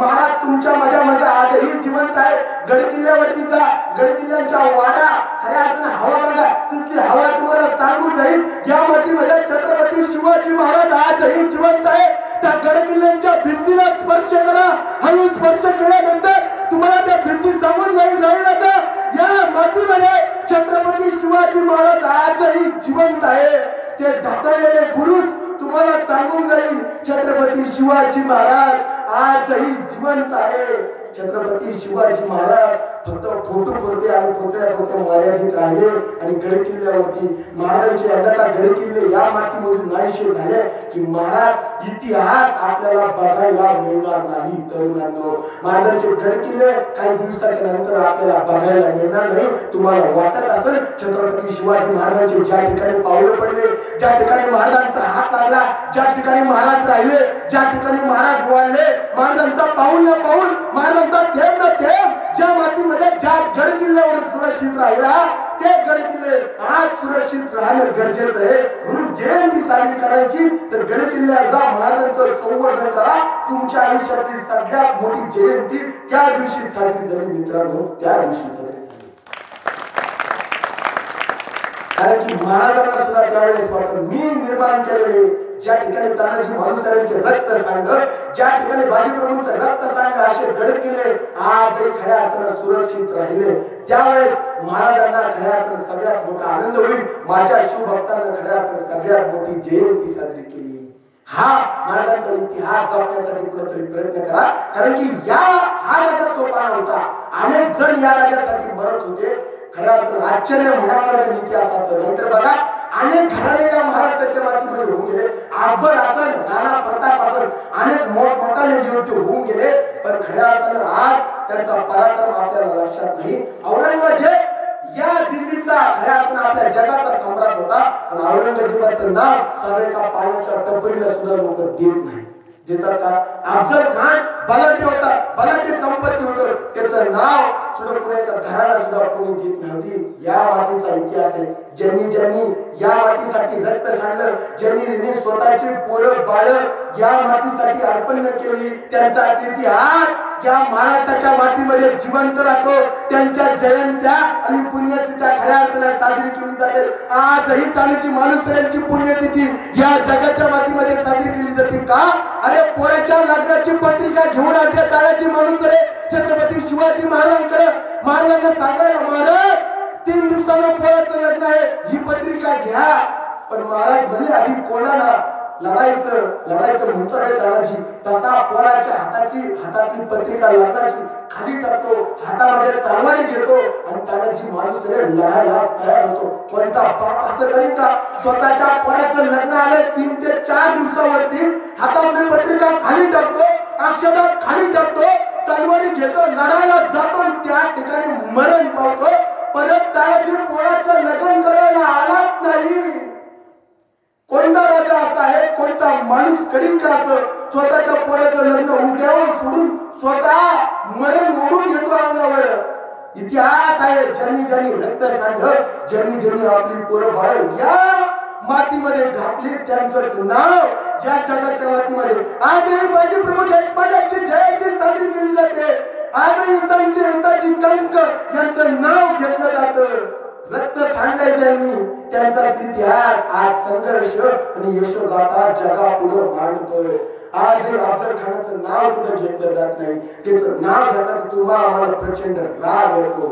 [SPEAKER 1] महाराज तुमच्या माझ्या आजही जिवंत आहे. गडकिल्ल्यावरतीचा गडकिल्ल्यांच्या वाडा खऱ्या अर्थाने हवा बघा, तिथली हवा तुम्हाला सांगू जाईल. या मातीमध्ये छत्रपती शिवाजी महाराज आजही जिवंत आहे. त्या गडकिल्ल्यांच्या भिंतीला स्पर्श करा, हळू स्पर्श केल्यानंतर तुम्हाला त्या भिंती सांगून जाईल राहिलाचा या मातीमध्ये छत्रपती शिवाजी महाराज आजही जिवंत आहे. ते ढासळलेले बुरुज तुम्हाला सांगून जाईल छत्रपती शिवाजी महाराज आजही जिवंत आहे. छत्रपती शिवाजी महाराज फक्त फोटो पुरते आणि पुतळ्यापुरते मर्यादित राहिले आणि गडकिल्ल्यावरती महाराजांचे एकदा गडकिल्ले या मातीमधून नाहीसे झाले की महाराज इतिहास आपल्याला बघायला मिळणार नाही. तरुणांनो, महाराजांचे गडकिल्ले काही दिवसाच्या नंतर आपल्याला बघायला मिळणार नाही. तुम्हाला वाटत असेल छत्रपती शिवाजी महाराजांचे ज्या ठिकाणी पावलं पडले, ज्या ठिकाणी महाराजांचा हात लागला, ज्या ठिकाणी महाराज राहिले, ज्या ठिकाणी महाराज वाढले, महाराजांचा पाऊल न पाऊल, महाराजांचा थेंब न थेंब ज्या मातीमध्ये ज्या गड किल्ल्यावर सुरक्षित राहिला, ते गड किल्ले आज सुरक्षित राहणं गरजेचं आहे. म्हणून जयंती साजरी करायची तर गड किल्ल्यावर जा, महाराजांचं संवर्धन करा. तुमच्या आयुष्यातली सगळ्यात मोठी जयंती त्या दिवशी साजरी झाली मित्रांनो, त्या दिवशी साजरी झाली. कारण की महाराजांना सुद्धा त्यावेळेस वाटतं मी निर्माण केलेले ज्या ठिकाणी तानाजी मालुसरेंचे रक्त सांगलं, ज्या ठिकाणी बाजीप्रभूंचं रक्त सांगलं, असे गड किल्ले आजही खऱ्या अर्थानं सुरक्षित राहिले. त्यावेळेस महाराजांना खऱ्या अर्थानं सगळ्यात मोठा आनंद होईल. माझ्या शिवभक्तांना खऱ्या अर्थानं सगळ्यात मोठी जयंती साजरी केली. हा महाराजांचा इतिहास जपण्यासाठी कुठेतरी प्रयत्न करा. कारण की हा राजा सोपा नव्हता. अनेक जण या राजासाठी मरत होते. खऱ्या अर्थानं आश्चर्य म्हणावं लागेल इतिहासातलं. नाहीतर बघा अनेक घराणे या महाराष्ट्राच्या मातीमध्ये होऊन गेले. अकबर आसन, राणा प्रताप आसन, अनेक मोठमोठाले योद्धे होऊन गेले. पण खऱ्या अर्थानं आज त्यांचा पराक्रम आपल्याला लक्षात नाही. औरंगजेब या दिल्लीचा खऱ्या अर्थानं आपल्या जगाचा सम्राट होता. पण औरंगजेबाचं नाव साधं एका पाण्याच्या टपरीला सुद्धा लोक देत नाही. देतात का? अफजल खान बलाढ्य होता, बलाढ्य संपत्ती होतं, त्याचं नाव सुद्धा पुढे एका घराला सुद्धा कोणी देत नव्हती. या मातीचा इतिहास आहे. ज्यांनी या मातीसाठी रक्त सांडलं, ज्यांनी स्वतःची पोरं बाळ या मातीसाठी अर्पण केली, त्यांचा इतिहास या महाराष्ट्राच्या मातीमध्ये जिवंत राहतो. त्यांच्या जयंत्या आणि पुण्यतिथ्या खऱ्या अर्थाने साजरी केली जाते. आजही तानाजी मालुसरेंची पुण्यतिथी या जगाच्या मातीमध्ये साजरी केली जाते. का? अरे पोराच्या लग्नाची पत्रिका घेऊन आले तानाजी मालुसरे छत्रपती शिवाजी महाराजांना सांगायला, महाराज 3 दिवसानं पोराचं लग्न आहे, ही पत्रिका घ्या. पण महाराज म्हणले आधी कोणाला लढायचं म्हणतो रे तानाजी, तसा पोराच्या हातातली पत्रिका लग्नाची खाली टाकतो, हातामध्ये तलवारी घेतो आणि तानाजी माणूस रे लढायला तयार होतो. कोणता बाप असं करीन का? स्वतःच्या पोराचं लग्न आलं 3 ते 4 दिवसावरती हातातली पत्रिका खाली टाकतो, अक्षता खाली टाकतो, तलवारी घेतो, लढायला जातो आणि त्या ठिकाणी मरण पावतो. परत तानाजी पोराचं लग्न करायला आलाच नाही. कोणता राजा असा आहे, कोणता माणूस करीन का असं? स्वतःच्या पोराचं लग्न उद्यावर सोडून स्वतः मरण ओढून घेतो अंगावर. इतिहास आहे, ज्यांनी रक्त सांडलं, ज्यांनी आपली पोरं बाळ या मातीमध्ये घातली, त्यांचं नाव या जगाच्या मातीमध्ये आजही बाजी प्रभू देशपांड्यांची जयंती साजरी केली जाते. आजही संतांची कंक यांचं नाव घेतलं जातं. रक्त सांडलंय ज्यांनी, त्यांचा इतिहास आज संघर्ष आणि यशोगाथा जगापुढे मांडतोय. आजही अफजल खानाचं नाव कुठं घेतलं जात नाही. त्याचं नाव घेतलं तर तुम्हाला आम्हाला प्रचंड राग येतो.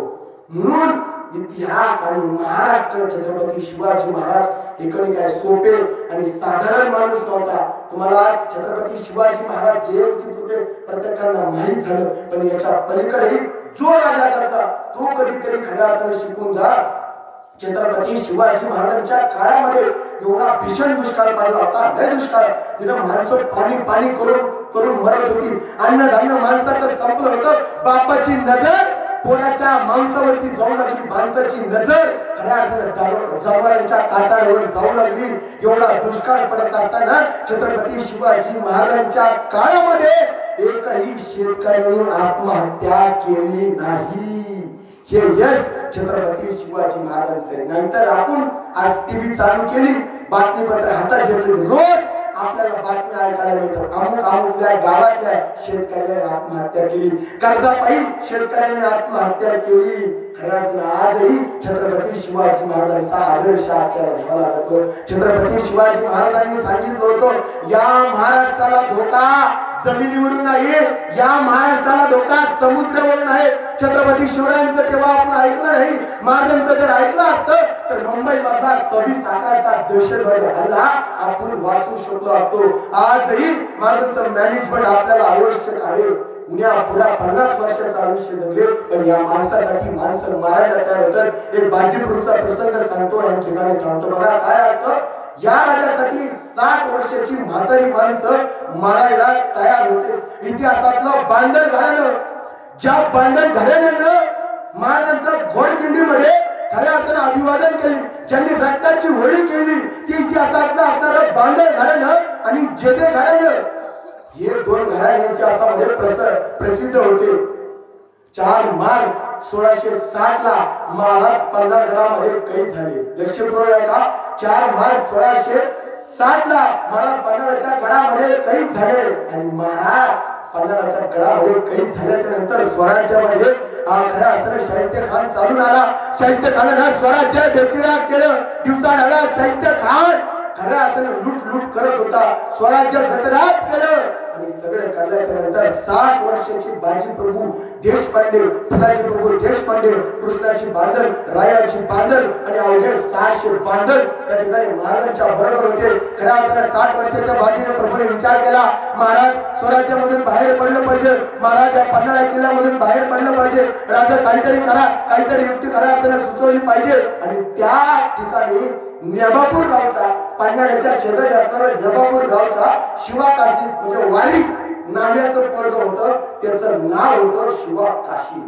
[SPEAKER 1] म्हणून इतिहास आणि महाराष्ट्र छत्रपती शिवाजी महाराज हे कोणी काय सोपे आणि साधारण माणूस नव्हता. तुम्हाला आज छत्रपती शिवाजी महाराज जयंती प्रत्येकांना माहीत झालं, पण याच्या पलीकडेही जो राजा जगला तो कधीतरी खऱ्या अर्थाने शिकून जा. छत्रपती शिवाजी महाराजांच्या काळामध्ये एवढा भीषण दुष्काळ पडला होता, लय दुष्काळ. तिथं माणसं पाणी करून मरत होती. अन्नधान्य माणसाचं संपलं होतं. बापाची नजर पोराच्या मांसावरती जाऊ लागली, माणसाची नजर खऱ्या अर्थाने जनावरांच्या कातडावर जाऊ लागली. एवढा दुष्काळ पडत असताना छत्रपती शिवाजी महाराजांच्या काळामध्ये एकही शेतकऱ्याने आत्महत्या केली नाही. हे यश छत्रपती शिवाजी महाराजांचे. नाहीतर आपण आज टीव्ही चालू केली, बातमीपत्र हातात घेतले, रोज आपल्याला बातम्या ऐकायला मिळतात. अमुकल्या गावातल्या शेतकऱ्याने आत्महत्या केली, कर्जापायी शेतकऱ्याने आत्महत्या केली. आजही छत्रपती शिवाजी महाराजांचा आदर्श आपल्याला घ्यावा लागतो. छत्रपती शिवाजी महाराजांनी सांगितलं होतं, या महाराष्ट्राला धोका जमिनीवरून नाही, या महाराष्ट्राला धोका समुद्रावरून आहे. छत्रपती शिवरायांचं तेव्हा आपण ऐकलं नाही. महाराजांचं जर ऐकलं असतं तर मुंबई मधला 26 आकड्याचा दहशतवादी हल्ला आपण वाचू शकलो असतो. आजही महाराजांचं मॅनेजमेंट आपल्याला आवश्यक आहे. उन्या पुऱ्या 50 वर्षाचं आयुष्य जगले, पण या माणसासाठी माणसं मारायला तयार होतात. एक बाजीपूरचा प्रसंग सांगतो आणि ठिकाणी थांबतो. बघा काय असतं, या राजासाठी 60 वर्षाची म्हातारी माणसं मारायला तयार होते. इतिहासातलं बांधल घराणं, ज्या बांधल घराण्यानं महाराजांच्या घोडपिंडीमध्ये खऱ्या अर्थानं अभिवादन केले, ज्यांनी रक्ताची होळी केली, ती इतिहासातलं असणारं बांधल घराणं आणि जेदे घराणं, हे 2 घराणे इतिहासामध्ये प्रसिद्ध होते. 4 मार्च 1660 ला महाराज पन्हाळगडामध्ये कैद झाले. लक्षपूर्वक आहे का? 4 मार्च 1660 ला महाराज पन्हाळच्या गडामध्ये कैद झाले आणि महाराज पन्हाळच्या गडामध्ये कैद झाल्याच्या नंतर स्वराज्यामध्ये खऱ्या अर्थाने शाहिस्ते खान चालून आला. शाहिस्ते खानाने स्वराज्य बेचिराग केलं. दिवसाढळा शाहिस्ते खान खऱ्या अर्थाने लूट करत होता. स्वराज्य गतरात केलं आणि सगळे करल्याच्या नंतर 60 वर्षाची बाजीप्रभू देशपांडे, फुलाजी प्रभू देशपांडे, कृष्णाची बांधल, रायाची बांधल आणि अवघे 600 बांधल त्या ठिकाणी महाराजांच्या बरोबर होते. खऱ्या अर्थाने 60 वर्षाच्या बाजीने प्रभूने विचार केला, महाराज स्वराज्यामधून बाहेर पडलं पाहिजे, महाराज या पन्हाळा किल्ल्यामधून बाहेर पडलं पाहिजे, राजा काहीतरी करा, काहीतरी युक्ती खऱ्या अर्थाने सुचवली पाहिजे. आणि त्याच ठिकाणी नेबापूर गावचा, पन्हाळ्याच्या शेजारी असणारा नेबापूर गावचा शिवाकाशी म्हणजे वारी नावाचं पोरग होतं, त्याचं नाव होतं शिवाकाशी.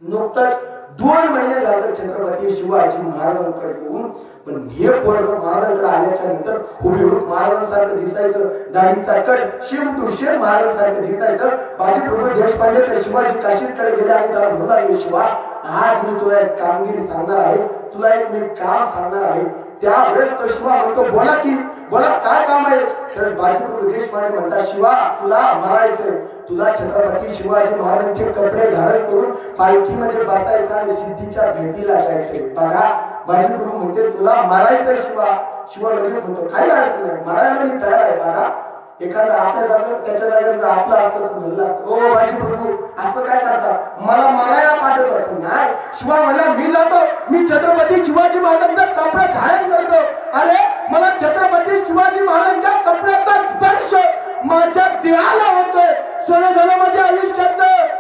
[SPEAKER 1] नुकतंच 2 महिने झाले छत्रपती शिवाजी महाराजांकडे येऊन, पण हे पोरग महाराजांकडे आल्याच्या नंतर हुबेहूब महाराजांसारखं दिसायचं, दाढीचा कट शेम टू शेम महाराजांसारखं दिसायचं. बाजीप्रभू देशपांडे तर शिवाजी काशीकडे गेले आणि त्याला म्हणाले, शिवा आज मी तुला एक कामगिरी सांगणार आहे, तुला एक मी काम सांगणार आहे. त्यावेळेस तो शिवा म्हणतो, बोला की, बोला काय काम आहे? तर बाजीप्रभू देशपांडे म्हणतात, शिवा तुला मरायचंय, तुला छत्रपती शिवाजी महाराजांचे कपडे धारण करून पालखीमध्ये बसायचं आणि सिद्धीच्या भेटीला जायचंय. बघा बाजीप्रभू म्हणते, तुला मरायचंय शिवा. शिवा लगेच म्हणतो, काही अडचण नाही, मरायला मी तयार आहे. बघा एखादा आपल्या जागेवर त्याच्या जागेवर जर आपलं असतं तर म्हणलं असतं, ओ बाजीप्रभू असं काय करता, मला मरायला पाठवतो. नाही, शिवा म्हणला, मी जातो, मी छत्रपती शिवाजी महाराजांचा कपडा धारण करतो. अरे मला छत्रपती शिवाजी महाराजांच्या माझ्या देहाला होतोय, सोनं झालं माझ्या आयुष्याचं,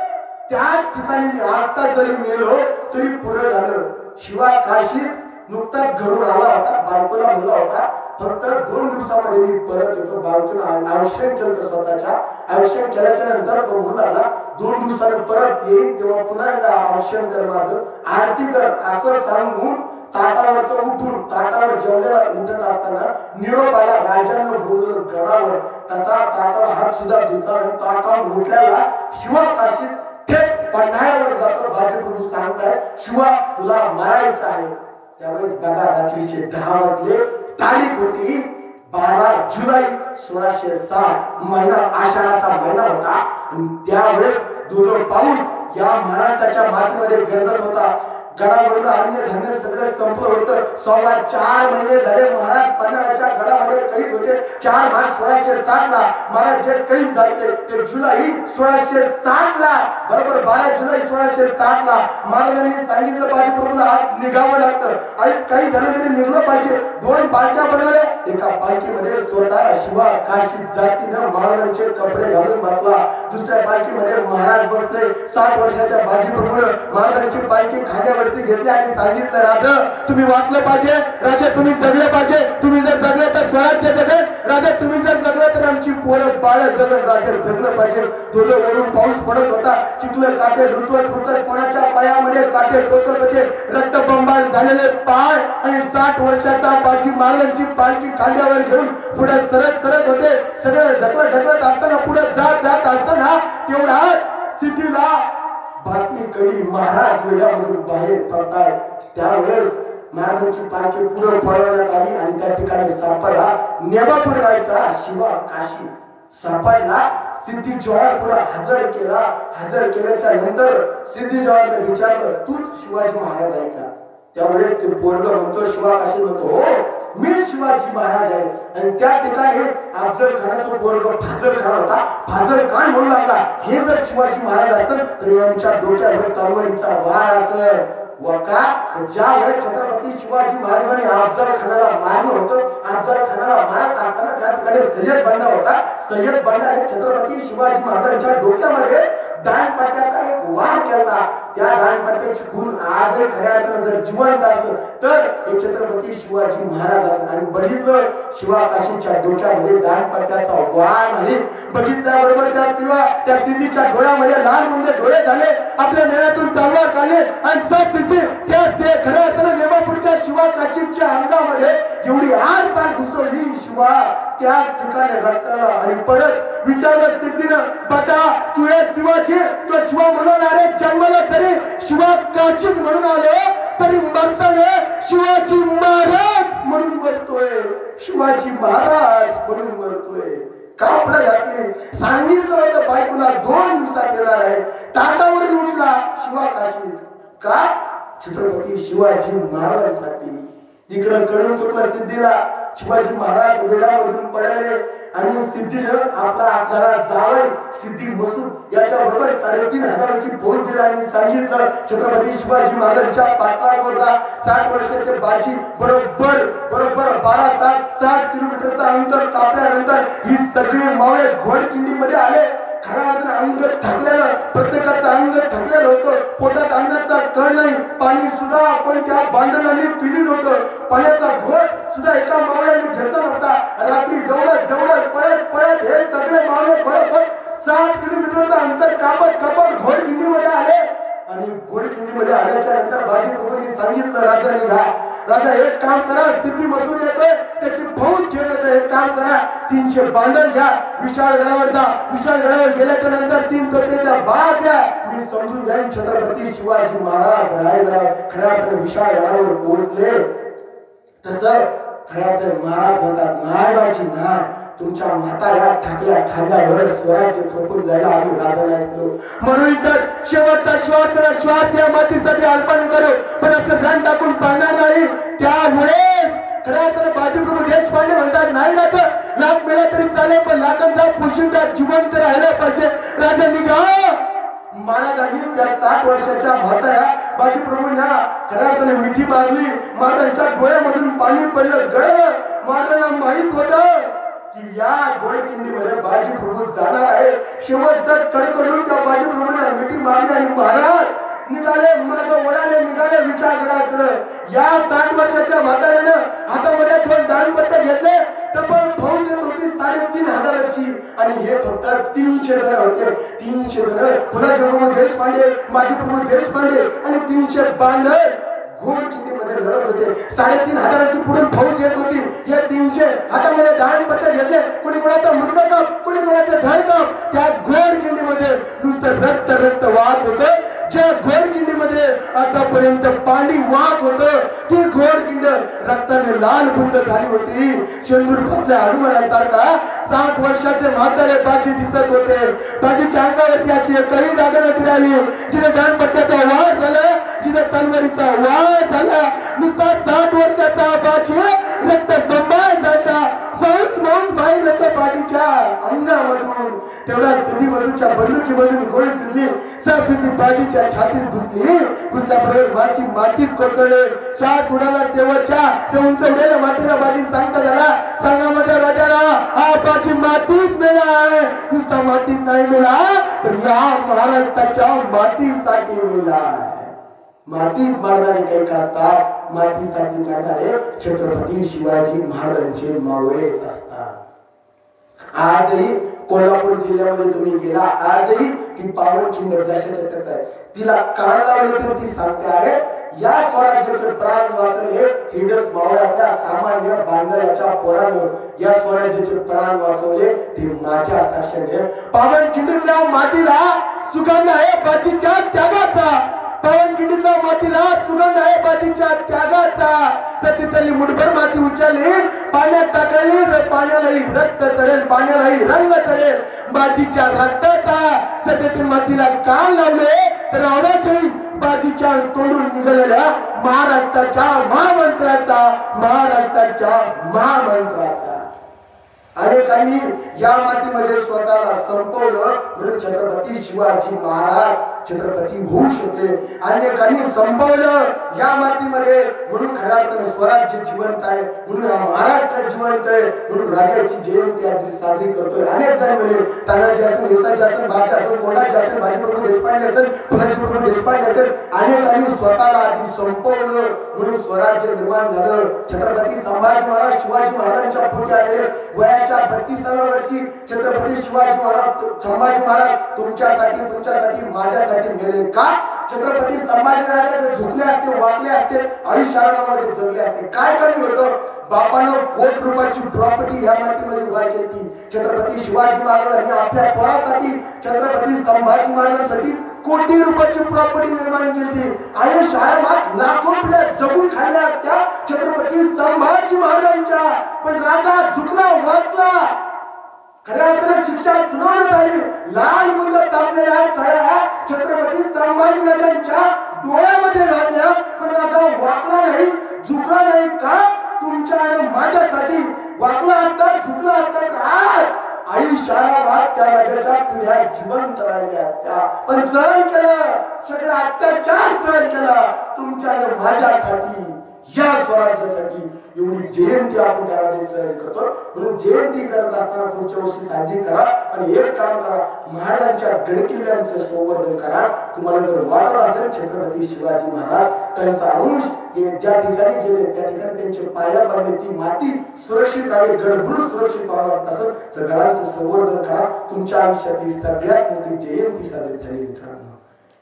[SPEAKER 1] त्याच ठिकाणी मी आता जरी मेलो तरी पुरं झालं. शिवाय काशीत नुकताच घरून आला होता, बायकोला बोलला होता फक्त 2 दिवसामध्ये मी परत येतो. बायकोनं आयुष्य केलं, स्वतःच्या आयुष्य केल्याच्या नंतर तो म्हणू लागला 2 दिवसाने परत येईल, तेव्हा पुन्हा एकदा आयुष्य कर, माझं आरती कर, असं सांगून ताटावरचं उठून ताटावर जेवलेला उठत असताना निरोप आला. राजांना बोलवलं गडावर, तसा ताटावर हात सुद्धा घेतला नाही. ताटावर उठल्याला शिवा काशीत थेट पन्हाळ्यावर जातो. बाजीप्रभू सांगताय शिवा तुला मरायचं आहे. त्यावेळेस बघा रात्रीचे 10 वाजले, तारीख होती 12 जुलै 1660, महिना आषाढाचा महिना होता. आणि त्यावेळेस धो पाऊस या महाराष्ट्राच्या मातीमध्ये गरजत होता. गडावरलं अन्य धान्य सगळं संपलं होतं. 4 महिने झाले महाराज पन्हाळ्याच्या गडामध्ये कैद होते. 4 मार्च 1660 ला महाराज जे कैद झाले ते जुलै 1660 ला, बरोबर 12 जुलै 1660 ला महाराजांनी सांगितलं बाजीप्रभूला आज निघावं लागतं, आणि काही झालं तरी निघलं पाहिजे. 2 पालख्या बनवल्या, एका पालखीमध्ये स्वतः शिवा काशीत जातीनं महाराजांचे कपडे घालून बसला, दुसऱ्या पालखीमध्ये महाराज बसले. 60 वर्षाच्या बाजीप्रभूनं महाराजांची पालखी खांद्यावर घेतले आणि सांगितलं राजा तुम्ही वाचलं पाहिजे, राजा तुम्ही जगले पाहिजे, तुम्ही जर जगले तर स्वराज्य जगेल, राजा तुम्ही जर जगले तर आमची पोरं बाळ जगेल, राजा जगलं पाहिजे. धोधो वरून पाऊस पडत होता, चिखलं काटे रुतवत रुतत कोणाच्या पायामध्ये काटे टोचत होते. रक्तबंबाळ झालेले पाय आणि 60 वर्षाचा बाजी महाराजांची पालखी खांद्यावर घेऊन पुढे सरत होते. सगळं ढकलत असताना पुढे जात असताना तेवढा सिद्धीला बातमी कळली, महाराज वेढ्यामधून बाहेर पडतायत. त्यावेळेस महाराजांची पालखी पुढे पळवण्यात आली आणि त्या ठिकाणी सापडला नेबापूर गायचा शिवा काशी सापडला. सिद्धी जोहर पुढे हजर केला. हजर केल्याच्या नंतर सिद्धी जोहरने विचारलं तूच शिवाजी महाराज आहे का? त्यावेळेस ते पोरग म्हणतो, शिवा काशी म्हणतो हो मी शिवाजी महाराज आहे. आणि त्या ठिकाणी अफजल खानाचा पोरग फाजल खान होता. फाजल खान म्हणू लागला हे जर शिवाजी महाराज असतात तर यांच्या डोक्यावर तलवारीचा वार असेल. वका ज्या वेळेस छत्रपती शिवाजी महाराजांनी अफजल खानाला मारलं होतं, अफजल खानाला मारत असताना त्या ठिकाणी सय्यद बंडा होता. सय्यद बंडाने छत्रपती शिवाजी महाराजांच्या डोक्यामध्ये दानपट्ट्याचा एक वार केला. त्या दानपट्ट्याची खून आजही खऱ्या अर्थानं जर जिवंत असेल तर हे छत्रपती शिवाजी महाराज असेल. आणि बघितलं शिवा काशीच्या डोक्यामध्ये दानपट्ट्याचा वार नाही. बघितल्याबरोबर त्या स्थितीच्या डोळ्यामध्ये लाल मुंदे डोळे झाले, आपल्या मेळ्यातून तलवार काढले आणि सब दिसते त्या खऱ्या अर्थानं नेबापूरच्या शिवा काशीच्या अंगामध्ये एवढी आग ताण घुसवली. शिवा त्याच ठिकाणी रक्ताला आणि परत विचारलं स्थितीनं बता तू हे शिवाची तो शिवा म्हणून अरे जन्माला तरी शिवा काशीत म्हणून आले तरी मरताना शिवाजी महाराज म्हणून मरतोय, शिवाजी महाराज म्हणून मरतोय. कापड घातली, सांगितलं होतं बायकोला 2 दिवसात येणार आहे. टाटावरून उठला शिवा काशीत का? छत्रपती शिवाजी महाराजांसाठी. इकडं कळून चुकलं सिद्धीला, शिवाजी महाराज वेळामधून पडले आणि सिद्धीनं आपला असणारा जावई सिद्धी मसूद याच्या बरोबर 3,500ची फौज दिली आणि सांगितलं छत्रपती शिवाजी महाराजांच्या पाठलागोरला 60 वर्षाचे बाजी बरोबर 12 तास 60 किलोमीटरचा अंतर कापल्यानंतर ही सगळी मावळे घोडकिंडीमध्ये आले. खऱ्या अर्थानं अंग थकलेलं, प्रत्येकाचं अंग थकलेलं होतं. पोटात अन्नाचा कण नाही, पाणी सुद्धा कोणत्या बांडलांनी पिली नव्हतं. पाण्याचा घोट सुद्धा एका मावळ्याने घेतला नव्हता. रात्री दौडत पळत हे सगळे मावळे बरोबर 60 किलोमीटरचं अंतर कापत घोडकिंडीमध्ये आले. आणि घोडकिंडीमध्ये आल्याच्या नंतर बाजीप्रभूंनी सांगितलं राजा निघा, राजा एक काम करा, सिद्धी मसूद येतोय त्याची फौज घेऊन येतोय, एक काम करा 300 बांधल घ्या, विशाळगडावर जा. विशाळगडावर गेल्याच्या नंतर 3 तोफेच्या बाग द्या, मी समजून जाईन छत्रपती शिवाजी महाराज रायगडावर खऱ्या अर्थाने विशाळगडावर पोहोचले. तसं खऱ्या अर्थाने महाराज म्हणतात नाही बाजी नाही, तुमच्या म्हाताऱ्या ठाकल्या खांद्यावर स्वराज्य थोपून जायला आम्ही राजा नाही. म्हणून तर शेवटचा श्वास या मातीसाठी अर्पण करू, पण असं प्राण टाकून पाहणार नाही. त्यामुळे खऱ्या अर्थाने बाजीप्रभू देशपांडे म्हणतात नाही राजा, लाख मेला तरी चालेल पण लाखांचा पोशिंदा जिवंत राहिला पाहिजे. राजा निघा. महाराजांनी त्या 60 वर्षाच्या म्हाताऱ्या बाजीप्रभूंना खऱ्या अर्थाने मिठी मारली. महाराजांच्या डोळ्यामधून पाणी पडलं, गळलं. महाराजांना माहित होतं की या घोडकिंडीमध्ये बाजी प्रभू जाणार आहे. शेवटचा कडकडून त्या बाजी प्रभूंना मिठी मारली आणि महाराज निघाले माझं वडाले निघाले विचारगडाकडे. या 60 वर्षाच्या म्हाताऱ्यानं हातामध्ये 2 दानपट्टे घेतले. तब्बल फौज येत होती 3500ची आणि हे फक्त 300 जण होते. 300 जण पुण्याचे प्रभू देशपांडे, माजी प्रभू देशपांडे आणि 300 बांधव घोडकिंडीमध्ये लढत होते. 3500ची पुढून फौज येत होती. हे 300 हातामध्ये दानपट्टे घेतले. कोणी कोणाचा मुंडका काप, कोणी कोणाचा धड काप. त्या घोडकिंडीमध्ये नुसतं रक्त रक्त वाहत होतं. ज्या घोडकिंडीमध्ये आतापर्यंत पाणी वाहत होतं ती घोडकिंड रक्ताने लाल बुंद झाली होती. शेंदूर फसल्या हनुमानासारखा 60 वर्षाचे म्हातारे बाजी दिसत होते. बाजीच्या अंगावरती अशी एकही जागा नव्हती राहिली जिथे दानपट्ट्याचा वार झाला, जिथे तलवारीचा वार झाला. नुसता 60 वर्षाचा बाजी रक्त बंबाळ झाला. माऊस माऊस बाहेर येतो बाजीच्या अंगामधून. तेवढा सिद्धी मधूच्या बंदुकीमधून गोळी सुटली. सबदिसी बाजीच्या छातीत घुसली. घुसल्याबरोबर बाजी मातीत कोसळले. श्वास उडाला शेवटच्या. ते उंच उडलेल्या मातीला बाजी सांगता झाला, सांगा माझ्या राजाला हा बाजी मातीत मेला आहे. नुसता मातीत नाही मेला तर या महाराष्ट्राच्या मातीसाठी मेला आहे. मातीत मारणारे काही का असतात, मातीसाठी लढणारे छत्रपती शिवाजी महाराजांचे मावळेच असतात. आजही कोल्हापूर जिल्ह्यामध्ये तुम्ही गेला, आजही ती पावनखिंड जशाच्या तसं आहे. तिला कान लावले तर ती सांगते अरे या स्वराज्याचे प्राण वाचले हिडस मावळ्यातल्या सामान्य बांधवाच्या पोरानं या स्वराज्याचे प्राण वाचवले ते माझ्या साक्षीने. पावनखिंडीतल्या मातीला सुगंध आहे बाजीच्या त्यागाचा. पावनखिंडीतल्या मातीला सुगंध आहे बाजीच्या त्यागाचा. तर तिथली मुठभर माती उचलली पाण्यात टाकली तर पाण्यालाही रक्त चढेल, पाण्यालाही रंग चढेल बाजीच्या रक्ताचा. तर तेथील मातीला कान लावले तर आवाजही बाजीच्या तोंडून निघालेल्या महाराष्ट्राच्या महामंत्राचा, महाराष्ट्राच्या महामंत्राचा. अनेकांनी या मातीमध्ये स्वतःला संपवलं म्हणून छत्रपती शिवाजी महाराज छत्रपती होऊ शकले. अनेकांनी संपवलं या मातीमध्ये म्हणून खऱ्या अर्थाने स्वराज्य जिवंत आहे, म्हणून हा महाराष्ट्र जिवंत आहे, म्हणून राजाची जयंती आज साजरी करतोय. अनेक जण म्हणजे तानाजी असेल, येसाजी असेल, बाजी असेल, कोंडाजी असेल, बाजी प्रभू देशपांडे असेल, पुण्याजी प्रभू देशपांडे असेल, अनेकांनी स्वतःला आधी संपवलं म्हणून स्वराज्य निर्माण झालं. छत्रपती संभाजी महाराज शिवाजी महाराजांच्या पोटी आले. वयाच्या 32व्या वर्षी छत्रपती शिवाजी महाराज संभाजी महाराज तुमच्यासाठी माझ्यासाठी मेले का? छत्रपती संभाजीराजे झुकले असते, वाकले असते, आयुष्यामध्ये जगले असते, काय कमी होतं? बापानं कोटी रुपयाची प्रॉपर्टी या मातीमध्ये उभा केली. छत्रपती शिवाजी महाराजांनी आपल्या पोरासाठी छत्रपती संभाजी महाराजांसाठी कोटी रुपयाची प्रॉपर्टी निर्माण केली. आयुष्यात लाखो पिढ्या जगून खाल्ल्या असत्या छत्रपती संभाजी महाराजांच्या, पण राजा झुकला, वाचला. खऱ्या अर्थाने शिक्षा सुनावण्यात आली. लाल मुंड तापलेल्या साऱ्या छत्रपती संभाजीराजांच्या डोळ्यामध्ये घातल्या, पण राजा वाकला नाही, झुकला नाही का? तुमच्या आणि माझ्यासाठी वाकला असता, झुकला असता तर आज आयुष्यात त्या राजाच्या पिढ्या जिवंत राहिल्या असत्या. पण सहन केलं, सगळं अत्याचार सहन केला तुमच्या आणि माझ्यासाठी, या स्वराज्यासाठी. एवढी जयंती आपण त्या राजाची साजरी करतो. म्हणून जयंती करत असताना पुढच्या वर्षी साजरी करा आणि एक काम करा, महाराजांच्या गडकिल्ल्यांचं संवर्धन करा. तुम्हाला जर वाटत असेल छत्रपती शिवाजी महाराज त्यांचा अंश ज्या ठिकाणी गेले त्या ठिकाणी त्यांचे पाया पडले, ती माती सुरक्षित राहावी, गडबुड सुरक्षित व्हावं असेल तर गडांचं संवर्धन करा. तुमच्या आयुष्यातली सगळ्यात मोठी जयंती साजरी झाली. मित्रांनो,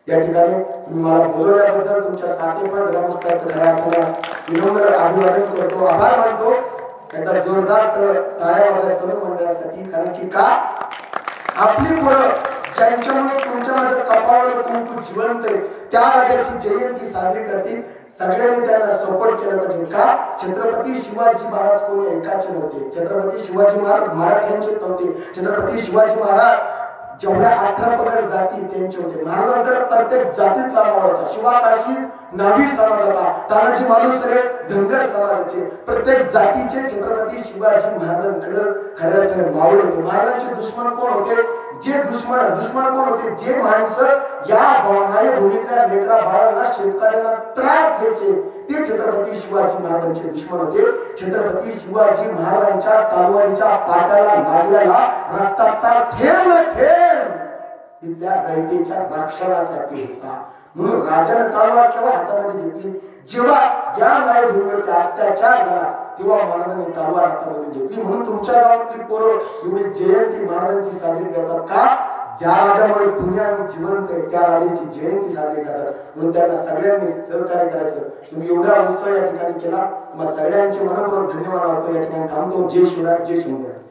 [SPEAKER 1] या ठिकाणी तुम्ही मला बोलवल्याबद्दल तुमच्या साथीपण ग्रामस्थांचं खऱ्या अर्थानं विनम्र अभिवादन करतो, आभार मानतो. एकदा जोरदार टाळ्या वाजवा तरुण मंडळासाठी. कारण की का आपली पोरं ज्यांच्यामुळे तुमच्या माझ्या कपाळावर कुंकू जिवंत आहे त्या राजाची जयंती साजरी करतील. सगळ्यांनी त्यांना सपोर्ट केलं पाहिजे. का? छत्रपती शिवाजी महाराज कोणी एकाचे नव्हते. छत्रपती शिवाजी महाराज मराठ्यांचे नव्हते. छत्रपती शिवाजी महाराज जेवढ्या 18 पगड जाती त्यांचे होते. महाराजांकडे प्रत्येक जातीतला मावळ होता. शिवाकाशीत नाभी समाज होता, तानाजी मालुसरे धनगर समाजाचे, प्रत्येक जातीचे छत्रपती शिवाजी महाराजांकडे खऱ्या अर्थाने मावळ होते. महाराजांचे दुश्मन कोण होते? जे दुश्मन कोण होते, जे माणसं या मायभूमीतल्या लेकरा बाळांना शेतकऱ्यांना त्रास द्यायचे ते छत्रपती शिवाजी महाराजांचे दुश्मन होते. छत्रपती शिवाजी महाराजांच्या तलवारीच्या पाटाला लागलेला रक्ताचा थेंब तिथल्या रयतेच्या रक्षणासाठी होता. म्हणून राजाने तलवार केव्हा हातामध्ये घेतली, जेव्हा या मायभूमीवरती अत्याचार झाला तेव्हा महाराजांनी तलवार हातामध्ये घेतली. म्हणून तुमच्या गावातली पोरं एवढी जयंती महाराजांची साजरी करतात का? ज्या राजामुळे तुम्ही आम्ही जिवंत आहे त्या राजाची जयंती साजरी करतात. म्हणून त्यांना सगळ्यांनी सहकार्य करायचं. तुम्ही एवढा उत्सव या ठिकाणी केला, तुम्हाला सगळ्यांचे मनपूर्वक धन्यवाद होतो. या ठिकाणी थांबतो. जय शिवराय, जय शिवराय.